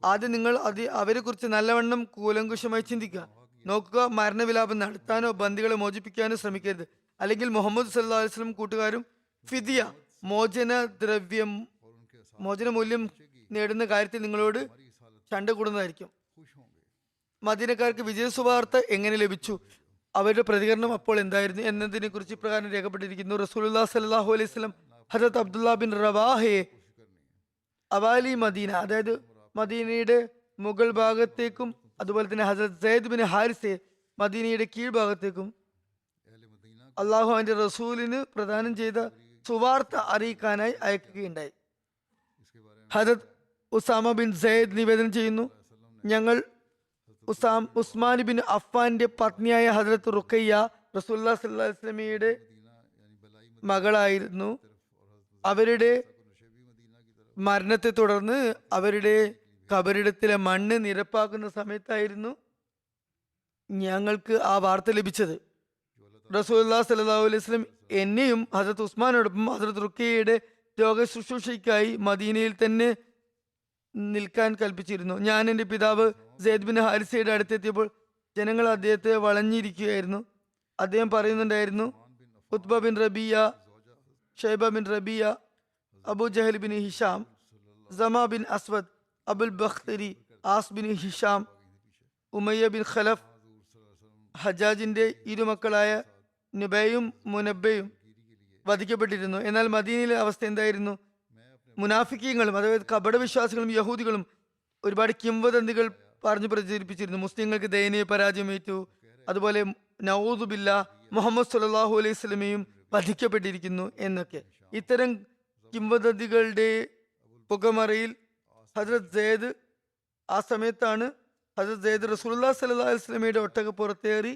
ആദ്യം നിങ്ങൾ അവരെ കുറിച്ച് നല്ലവണ്ണം കൂലങ്കുശമായി ചിന്തിക്കുക. നോക്കുക, മരണവിലാപം നടത്താനോ ബന്ദികളെ മോചിപ്പിക്കാനോ ശ്രമിക്കരുത്. അല്ലെങ്കിൽ മുഹമ്മദ് സല്ലല്ലാഹു അലൈഹി വസല്ലം കൂട്ടുകാരും ഫിദിയ മോചന മൂല്യം നേടുന്ന കാര്യത്തിൽ നിങ്ങളോട് ചണ്ട കൂടുന്നതായിരിക്കും. മദീനക്കാർക്ക് വിജയസുവാർത്ത എങ്ങനെ ലഭിച്ചു, അവരുടെ പ്രതികരണം അപ്പോൾ എന്തായിരുന്നു എന്നതിനെ കുറിച്ച് ഇപ്രകാരം രേഖപ്പെട്ടിരിക്കുന്നു. റസൂലുള്ളാഹി സ്വല്ലല്ലാഹു അലൈഹി വസല്ലം ഹദരത്ത് അബ്ദുല്ല ബിൻ റവാഹയെ അവാലി മദീന, അതായത് മദീനയുടെ മുകൾ ഭാഗത്തേക്കും അതുപോലെ തന്നെ ഹസരത്ത് സയ്യിദ് ബിൻ ഹാരിസയെ മദീനയുടെ കീഴ്ഭാഗത്തേക്കും അള്ളാഹു അവന്റെ റസൂലിന് പ്രദാനം ചെയ്ത സുവാർത്ത അറിയിക്കാനായി അയക്കുകയുണ്ടായി. ഹദരത്ത് ഉസാമ ബിൻ സയ്യിദ് നിവേദനം ചെയ്യുന്നു, ഞങ്ങൾ ഉസ്മാൻ ബിൻ അഫ്ഫാന്റെ പത്നിയായ ഹദരത്ത് റുഖയ്യ റസൂലുള്ളാഹി സ്വല്ലല്ലാഹു അലൈഹി വസല്ലമയുടെ മകളായിരുന്നു. അവരുടെ മരണത്തെ തുടർന്ന് അവരുടെ കബറിടത്തിലെ മണ്ണ് നിരപ്പാക്കുന്ന സമയത്തായിരുന്നു ഞങ്ങൾക്ക് ആ വാർത്ത ലഭിച്ചത്. റസൂലുള്ളാഹി സ്വല്ലല്ലാഹു അലൈഹി വസല്ലം എന്നെയും ഹദരത്ത് ഉസ്മാനോടൊപ്പം ഹദരത്ത് റുഖയ്യയുടെ രോഗശുശ്രൂഷയ്ക്കായി മദീനയിൽ തന്നെ നിൽക്കാൻ കൽപ്പിച്ചിരുന്നു. ഞാൻ എൻ്റെ പിതാവ് സെയ്ദ് ബിൻ ഹാരിസയുടെ അടുത്തെത്തിയപ്പോൾ ജനങ്ങൾ അദ്ദേഹത്തെ വളഞ്ഞിരിക്കുകയായിരുന്നു. അദ്ദേഹം പറയുന്നുണ്ടായിരുന്നു, ഉത്ബ ബിൻ റബിയ, ഷൈബ ബിൻ റബിയ, അബു ജഹൽ ബിൻ ഹിഷാം, സമാ ബിൻ അസ്വദ്, അബുൽ ബഖ്തരി, ആസ് ബിൻ ഹിഷാം, ഉമയ്യ ബിൻ ഖലഫ്, ഹജ്ജാജിന്റെ ഇരുമക്കളായ നുബയും മുനബയും വധിക്കപ്പെട്ടിരുന്നു. എന്നാൽ മദീനയിലെ അവസ്ഥ എന്തായിരുന്നു? മുനാഫിക്കീങ്ങളും അതായത് കപടവിശ്വാസികളും യഹൂദികളും ഒരുപാട് കിംവദന്തികൾ പറഞ്ഞു പ്രചരിപ്പിച്ചിരുന്നു. മുസ്ലിങ്ങൾക്ക് ദയനീയ പരാജയമേറ്റു, അതുപോലെ നഊദു ബില്ലാ മുഹമ്മദ് സല്ലല്ലാഹു അലൈഹി വസല്ലമയും വധിക്കപ്പെട്ടിരിക്കുന്നു എന്നൊക്കെ. ഇത്തരം കിംവദന്തികളുടെ പുകമറയിൽ ഹദരത്ത് സെയ്ദ് ആ സമയത്താണ് ഹദരത്ത് സെയ്ദ് റസൂലുള്ളാഹി സ്വല്ലല്ലാഹു അലൈഹി വസല്ലമയുടെ ഒട്ടകപ്പുറത്തേറി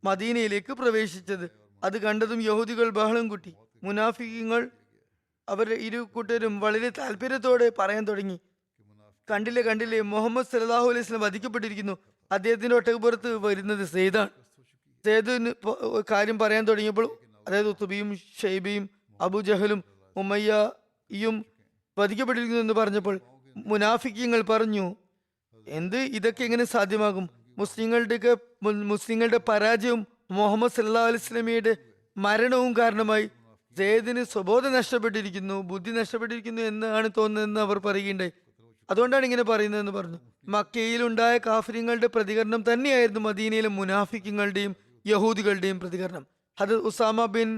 മദീനയിലേക്ക് പ്രവേശിച്ചത്. അത് കണ്ടതും യഹൂദികൾ ബഹളം കൂട്ടി. മുനാഫിഖീങ്ങൾ അവരുടെ ഇരു കൂട്ടരും വളരെ താല്പര്യത്തോടെ പറയാൻ തുടങ്ങി, കണ്ടില്ലേ മുഹമ്മദ് സല്ലല്ലാഹു അലൈഹി വസല്ലം വധിക്കപ്പെട്ടിരിക്കുന്നു, അദ്ദേഹത്തിന്റെ ഒട്ടകപ്പുറത്ത് വരുന്നത് സെയ്ദാണ്. സെയ്ദിന് കാര്യം പറയാൻ തുടങ്ങിയപ്പോൾ അതായത് ഉത്ബയും ഷൈബയും അബു ജഹലും ഉമയ്യയും വധിക്കപ്പെട്ടിരിക്കുന്നു എന്ന് പറഞ്ഞപ്പോൾ മുനാഫിക്കീങ്ങൾ പറഞ്ഞു, എന്ത് ഇതൊക്കെ എങ്ങനെ സാധ്യമാകും? മുസ്ലിങ്ങളുടെ പരാജയവും മുഹമ്മദ് സല്ലല്ലാഹു അലൈഹി വസല്ലമയുടെ മരണവും കാരണമായി സെയ്ദിന് സ്വബോധം നഷ്ടപ്പെട്ടിരിക്കുന്നു, ബുദ്ധി നഷ്ടപ്പെട്ടിരിക്കുന്നു എന്നാണ് തോന്നുന്നതെന്ന് അവർ പറയുകയുണ്ടായി. അതുകൊണ്ടാണ് ഇങ്ങനെ പറയുന്നതെന്ന് പറഞ്ഞു. മക്കയിലുണ്ടായ കാഫിര്യങ്ങളുടെ പ്രതികരണം തന്നെയായിരുന്നു മദീനയിലെ മുനാഫിക്കുകളുടെയും യഹൂദികളുടെയും പ്രതികരണം. ഹദരത്ത് ഉസാമ ബിൻ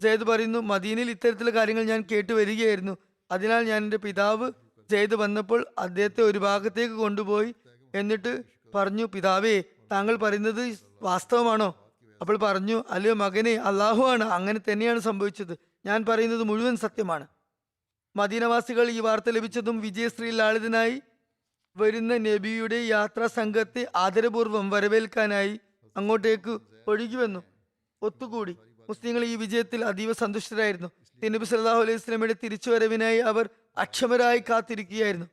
സെയ്ദ് പറയുന്നു, മദീനയിൽ ഇത്തരത്തിലുള്ള കാര്യങ്ങൾ ഞാൻ കേട്ടു വരികയായിരുന്നു. അതിനാൽ ഞാൻ എൻ്റെ പിതാവ് സെയ്ദ് വന്നപ്പോൾ അദ്ദേഹത്തെ ഒരു ഭാഗത്തേക്ക് കൊണ്ടുപോയി എന്നിട്ട് പറഞ്ഞു, പിതാവേ, താങ്കൾ പറയുന്നത് വാസ്തവമാണോ? അപ്പോൾ പറഞ്ഞു, അല്ലയോ മകനെ, അള്ളാഹു ആണ്, അങ്ങനെ തന്നെയാണ് സംഭവിച്ചത്. ഞാൻ പറയുന്നത് മുഴുവൻ സത്യമാണ്. മദീനവാസികൾ ഈ വാർത്ത ലഭിച്ചതും വിജയശ്രീ ലാളിതനായി വരുന്ന നബിയുടെ യാത്രാ സംഘത്തെ ആദരപൂർവ്വം വരവേൽക്കാനായി അങ്ങോട്ടേക്ക് ഒഴുകി വന്നു, ഒത്തുകൂടി. മുസ്ലിങ്ങൾ ഈ വിജയത്തിൽ അതീവ സന്തുഷ്ടരായിരുന്നു. തിരുനബി സല്ലല്ലാഹു അലൈഹി വസല്ലമയുടെ തിരിച്ചുവരവിനായി അവർ അക്ഷമരായി കാത്തിരിക്കുകയായിരുന്നു.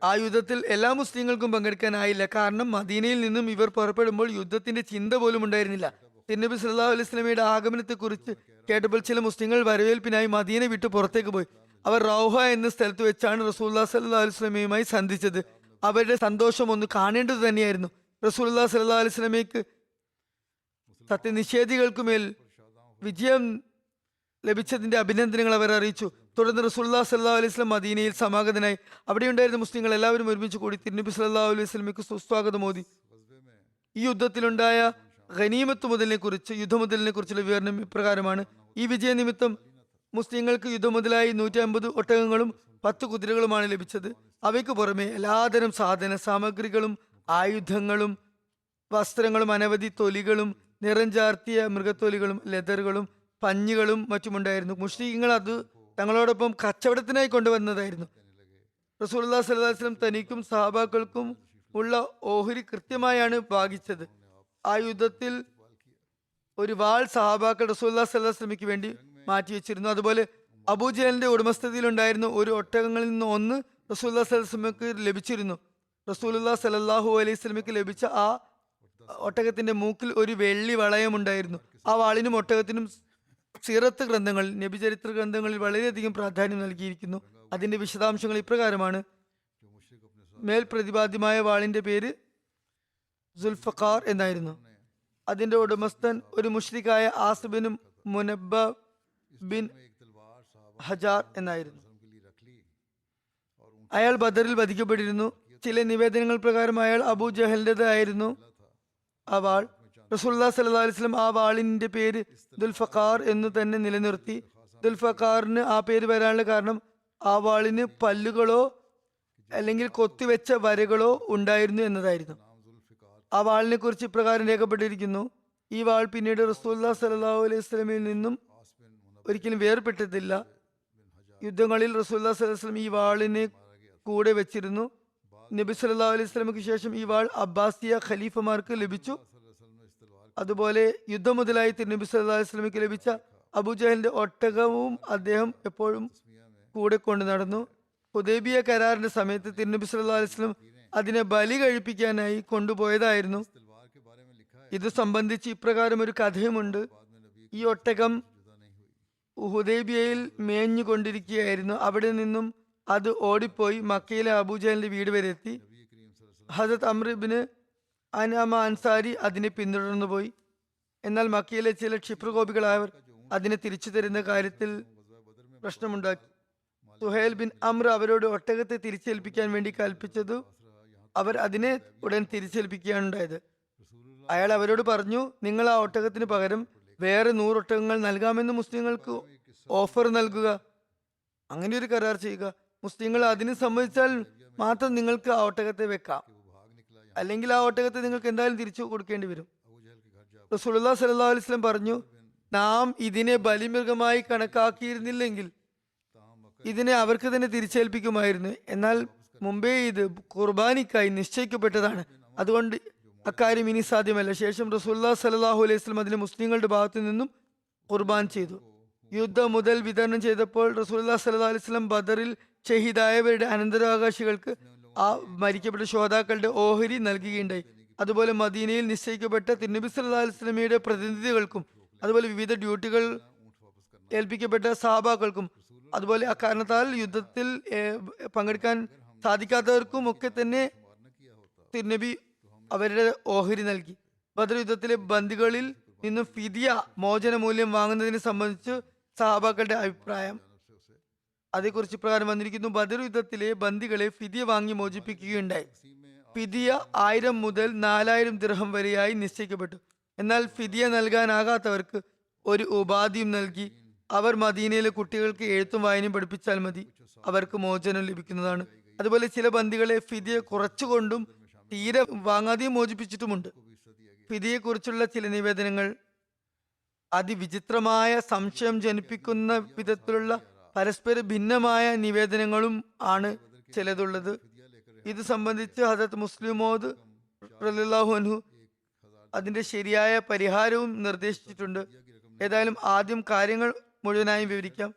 ആ യുദ്ധത്തിൽ എല്ലാ മുസ്ലിങ്ങൾക്കും പങ്കെടുക്കാനായില്ല. കാരണം മദീനയിൽ നിന്നും ഇവർ പുറപ്പെടുമ്പോൾ യുദ്ധത്തിന്റെ ചിന്ത പോലും ഉണ്ടായിരുന്നില്ല. തിരുനബി സല്ലല്ലാഹു അലൈഹി വസല്ലമയുടെ ആഗമനത്തെ കുറിച്ച് കേട്ടപ്പോൾ ചില മുസ്ലിങ്ങൾ വരവേൽപ്പിനായി മദീന വിട്ട് പുറത്തേക്ക് പോയി. അവർ റൗഹ എന്ന സ്ഥലത്ത് വെച്ചാണ് റസൂലുള്ളാഹി സ്വല്ലല്ലാഹു അലൈഹി വസല്ലമയുമായി സന്ധിച്ചത്. അവരുടെ സന്തോഷം ഒന്ന് കാണേണ്ടത് തന്നെയായിരുന്നു. റസൂലുള്ളാഹി സ്വല്ലല്ലാഹു അലൈഹി വസല്ലമയ്ക്ക് സത്യനിഷേധികൾക്കുമേൽ വിജയം ലഭിച്ചതിന്റെ അഭിനന്ദനങ്ങൾ അവർ അറിയിച്ചു. തുടർന്ന് റസൂലുള്ളാഹി സ്വല്ലല്ലാഹു അലൈഹി വസല്ലം മദീനയിൽ സമാഗതനായി. അവിടെയുണ്ടായിരുന്ന മുസ്ലിങ്ങൾ എല്ലാവരും ഒരുമിച്ച് കൂടി തിരുനബി സല്ലല്ലാഹു അലൈഹി വസല്ലമയ്ക്ക് സുസ്വാഗതം ഓതി. ഈ യുദ്ധത്തിലുണ്ടായ യുദ്ധമുതലിനെ കുറിച്ചുള്ള വിവരണം ഇപ്രകാരമാണ്. ഈ വിജയ നിമിത്തം മുസ്ലിങ്ങൾക്ക് യുദ്ധമുതലായി 150 ഒട്ടകങ്ങളും 10 കുതിരകളുമാണ് ലഭിച്ചത്. അവയ്ക്ക് പുറമെ എല്ലാതരം സാധന സാമഗ്രികളും ആയുധങ്ങളും വസ്ത്രങ്ങളും അനവധി തൊലികളും നിറം ചാർത്തിയ മൃഗത്തൊലികളും ലെതറുകളും പഞ്ഞികളും മറ്റുമുണ്ടായിരുന്നു. മുസ്ലിങ്ങൾ അത് തങ്ങളോടൊപ്പം കച്ചവടത്തിനായി കൊണ്ടുവന്നതായിരുന്നു. റസൂലുള്ളാഹി സ്വല്ലല്ലാഹു അലൈഹി വസല്ലം തനിക്കും സഹാബാക്കൾക്കും ഉള്ള ഓഹരി കൃത്യമായാണ് ഭാഗിച്ചത്. ആ യുദ്ധത്തിൽ ഒരു വാൾ സഹാബാക്കൾ റസൂലുള്ളാഹി സ്വല്ലല്ലാഹു അലൈഹി വസല്ലമയ്ക്ക് വേണ്ടി മാറ്റിവെച്ചിരുന്നു. അതുപോലെ അബൂജഹലിന്റെ ഉടമസ്ഥതയിലുണ്ടായിരുന്ന ഒരു ഒട്ടകങ്ങളിൽ നിന്ന് ഒന്ന് റസൂലുള്ളാഹി സ്വല്ലല്ലാഹു അലൈഹി വസല്ലമയ്ക്ക് ലഭിച്ചിരുന്നു. റസൂലുള്ളാഹി സ്വല്ലല്ലാഹു അലൈഹി വസല്ലമയ്ക്ക് ലഭിച്ച ആ ഒട്ടകത്തിന്റെ മൂക്കിൽ ഒരു വെള്ളി വളയമുണ്ടായിരുന്നു. ആ വാളിനും ഒട്ടകത്തിനും സീറത്ത് ഗ്രന്ഥങ്ങളിൽ, നബിചരിത്ര ഗ്രന്ഥങ്ങളിൽ വളരെയധികം പ്രാധാന്യം നൽകിയിരിക്കുന്നു. അതിന്റെ വിശദാംശങ്ങൾ ഇപ്രകാരമാണ്. മേൽ പ്രതിപാദ്യമായ വാളിന്റെ പേര് സുൽഫഖാർ എന്നായിരുന്നു. അതിന്റെ ഉടമസ്ഥൻ ഒരു മുശ്രിക്കായ ആസിബിൻ മുനബ്ബ ബിൻ ഹജാർ എന്നായിരുന്നു. അയാൾ ബദറിൽ വധിക്കപ്പെട്ടിരുന്നു. ചില നിവേദനങ്ങൾ പ്രകാരം അയാൾ അബൂ ജഹലിൻ്റെതായിരുന്നു ആ വാൾ. റസൂലുള്ളാഹി സ്വല്ലല്ലാഹു അലൈഹി വസല്ലം ആ വാളിന്റെ പേര് ദുൽഫഖാർ എന്ന് തന്നെ നിലനിർത്തി. ദുൽഫഖാറിന് ആ പേര് വരാനുള്ള കാരണം ആ വാളിന് പല്ലുകളോ അല്ലെങ്കിൽ കൊത്തിവെച്ച വരകളോ ഉണ്ടായിരുന്നു എന്നതായിരുന്നു. ആ വാളിനെ കുറിച്ച് ഇപ്രകാരം രേഖപ്പെട്ടിരിക്കുന്നു. ഈ വാൾ പിന്നീട് റസൂലുള്ളാഹി സ്വല്ലല്ലാഹു അലൈഹി വസല്ലമയിൽ നിന്നും ഒരിക്കലും വേർപെട്ടതില്ല. യുദ്ധങ്ങളിൽ റസൂലുള്ളാഹി സ്വല്ലല്ലാഹു അലൈഹി വസല്ലം ഈ വാളിനെ കൂടെ വെച്ചിരുന്നു. നബി സല്ലല്ലാഹു അലൈഹി വസല്ലമയ്ക്ക് ശേഷം ഈ വാൾ അബ്ബാസിയ ഖലീഫമാർക്ക് ലഭിച്ചു. അതുപോലെ യുദ്ധം മുതലായി തിരുനബി സല്ലല്ലാഹു അലൈഹി വസല്ലമയ്ക്ക് ലഭിച്ച അബൂജഹലിന്റെ ഒട്ടകവും അദ്ദേഹം എപ്പോഴും കൂടെ കൊണ്ടു നടന്നു. ഹുദൈബിയ കരാറിന്റെ സമയത്ത് തിരുനബി സല്ലല്ലാഹു അലൈഹി വസല്ലം അതിനെ ബലി കഴിപ്പിക്കാനായി കൊണ്ടുപോയതായിരുന്നു. ഇത് സംബന്ധിച്ച് ഇപ്രകാരം ഒരു കഥയുമുണ്ട്. ഈ ഒട്ടകം ഹുദൈബിയയിൽ മേഞ്ഞുകൊണ്ടിരിക്കുകയായിരുന്നു. അവിടെ നിന്നും അത് ഓടിപ്പോയി മക്കയിലെ അബൂജഹലിന്റെ വീട് വരെ എത്തി. ഹസരത്ത് അംർ ഇബ്നു അനാമ അൻസാരി അതിനെ പിന്തുടർന്നു പോയി. എന്നാൽ മക്കയിലെ ചില ക്ഷിപ്രകോപികളായവർ അതിനെ തിരിച്ചു തരുന്ന കാര്യത്തിൽ പ്രശ്നമുണ്ടാക്കി. സുഹൈൽ ബിൻ അംർ അവരോട് ഒട്ടകത്തെ തിരിച്ചേൽപ്പിക്കാൻ വേണ്ടി കൽപ്പിച്ചതു അവർ അതിനെ ഉടൻ തിരിച്ചേൽപ്പിക്കുകയാണ് ഉണ്ടായത്. അയാൾ അവരോട് പറഞ്ഞു, നിങ്ങൾ ആ ഒട്ടകത്തിന് പകരം വേറെ 100 ഒട്ടകങ്ങൾ നൽകാമെന്ന് മുസ്ലിങ്ങൾക്ക് ഓഫർ നൽകുക, അങ്ങനെ ഒരു കരാർ ചെയ്യുക. മുസ്ലിങ്ങൾ അതിന് സമ്മതിച്ചാൽ മാത്രം നിങ്ങൾക്ക് ആ ഒട്ടകത്തെ വെക്കാം, അല്ലെങ്കിൽ ആ ഒട്ടകത്തെ നിങ്ങൾക്ക് എന്തായാലും തിരിച്ചു കൊടുക്കേണ്ടി വരും. റസൂലുള്ളാഹി സ്വല്ലല്ലാഹു അലൈഹി വസല്ലം പറഞ്ഞു, നാം ഇതിനെ ബലിമൃഗമായി കണക്കാക്കിയിരുന്നില്ലെങ്കിൽ ഇതിനെ അവർക്ക് തന്നെ തിരിച്ചേൽപ്പിക്കുമായിരുന്നു. എന്നാൽ മുമ്പേ ഇത് ഖുർബാനിക്കായി നിശ്ചയിക്കപ്പെട്ടതാണ്. അതുകൊണ്ട് അക്കാര്യം ഇനി സാധ്യമല്ല. ശേഷം റസൂലുള്ളാഹി സ്വല്ലല്ലാഹു അലൈഹി വസല്ലം അതിനെ മുസ്ലിങ്ങളുടെ ഭാഗത്തു നിന്നും ഖുർബാൻ ചെയ്തു. യുദ്ധം മുതൽ വിതരണം ചെയ്തപ്പോൾ റസൂലുള്ളാഹി സ്വല്ലല്ലാഹു അലൈഹി വസല്ലം ബദറിൽ ഷഹീദായവരുടെ അനന്തരാവകാശികൾക്ക് ആ മരിക്കപ്പെട്ട ശോതാക്കളുടെ ഓഹരി നൽകുകയുണ്ടായി. അതുപോലെ മദീനയിൽ നിശ്ചയിക്കപ്പെട്ട തിരുനബി സല്ലല്ലാഹു അലൈഹി വസല്ലമയുടെ പ്രതിനിധികൾക്കും അതുപോലെ വിവിധ ഡ്യൂട്ടികൾ ഏൽപ്പിക്കപ്പെട്ട സഹാബാക്കൾക്കും അതുപോലെ അക്കാരണത്താൽ യുദ്ധത്തിൽ പങ്കെടുക്കാൻ സാധിക്കാത്തവർക്കും ഒക്കെ തന്നെ തിരുനബി അവരുടെ ഓഹരി നൽകി. ബദർ യുദ്ധത്തിലെ ബന്ദികളിൽ നിന്നും ഫിദിയ മോചന മൂല്യം വാങ്ങുന്നതിനെ സംബന്ധിച്ച് സഹാബാക്കളുടെ അഭിപ്രായം അതേക്കുറിച്ച് പ്രകാരം വന്നിരിക്കുന്നു. ബദർ യുദ്ധത്തിലെ ബന്ദികളെ ഫിദിയ വാങ്ങി മോചിപ്പിക്കുകയുണ്ടായി. ഫിദിയ 1000 മുതൽ 4000 ദിർഹം വരെയായി നിശ്ചയിക്കപ്പെട്ടു. എന്നാൽ ഫിദിയ നൽകാനാകാത്തവർക്ക് ഒരു ഉപാധിയും നൽകി അവർ മദീനയിലെ കുട്ടികൾക്ക് എഴുത്തും വായനയും പഠിപ്പിച്ചാൽ മതി, അവർക്ക് മോചനം ലഭിക്കുന്നതാണ്. അതുപോലെ ചില ബന്ദികളെ ഫിദിയ കുറച്ചുകൊണ്ടും തീരെ വാങ്ങാതെയും മോചിപ്പിച്ചിട്ടുമുണ്ട്. ഫിദിയെ കുറിച്ചുള്ള ചില നിവേദനങ്ങൾ അതിവിചിത്രമായ സംശയം ജനിപ്പിക്കുന്ന വിധത്തിലുള്ള പരസ്പര ഭിന്നമായ നിവേദനങ്ങളും ആണ് ചിലതുള്ളത്. ഇത് സംബന്ധിച്ച് ഹദരത്ത് മുസ്ലിം മൗദ് റളിയല്ലാഹു അൻഹു അതിന്റെ ശരിയായ പരിഹാരവും നിർദ്ദേശിച്ചിട്ടുണ്ട്. ഏതായാലും ആദ്യം കാര്യങ്ങൾ മുഴുവനായും വിവരിക്കാം.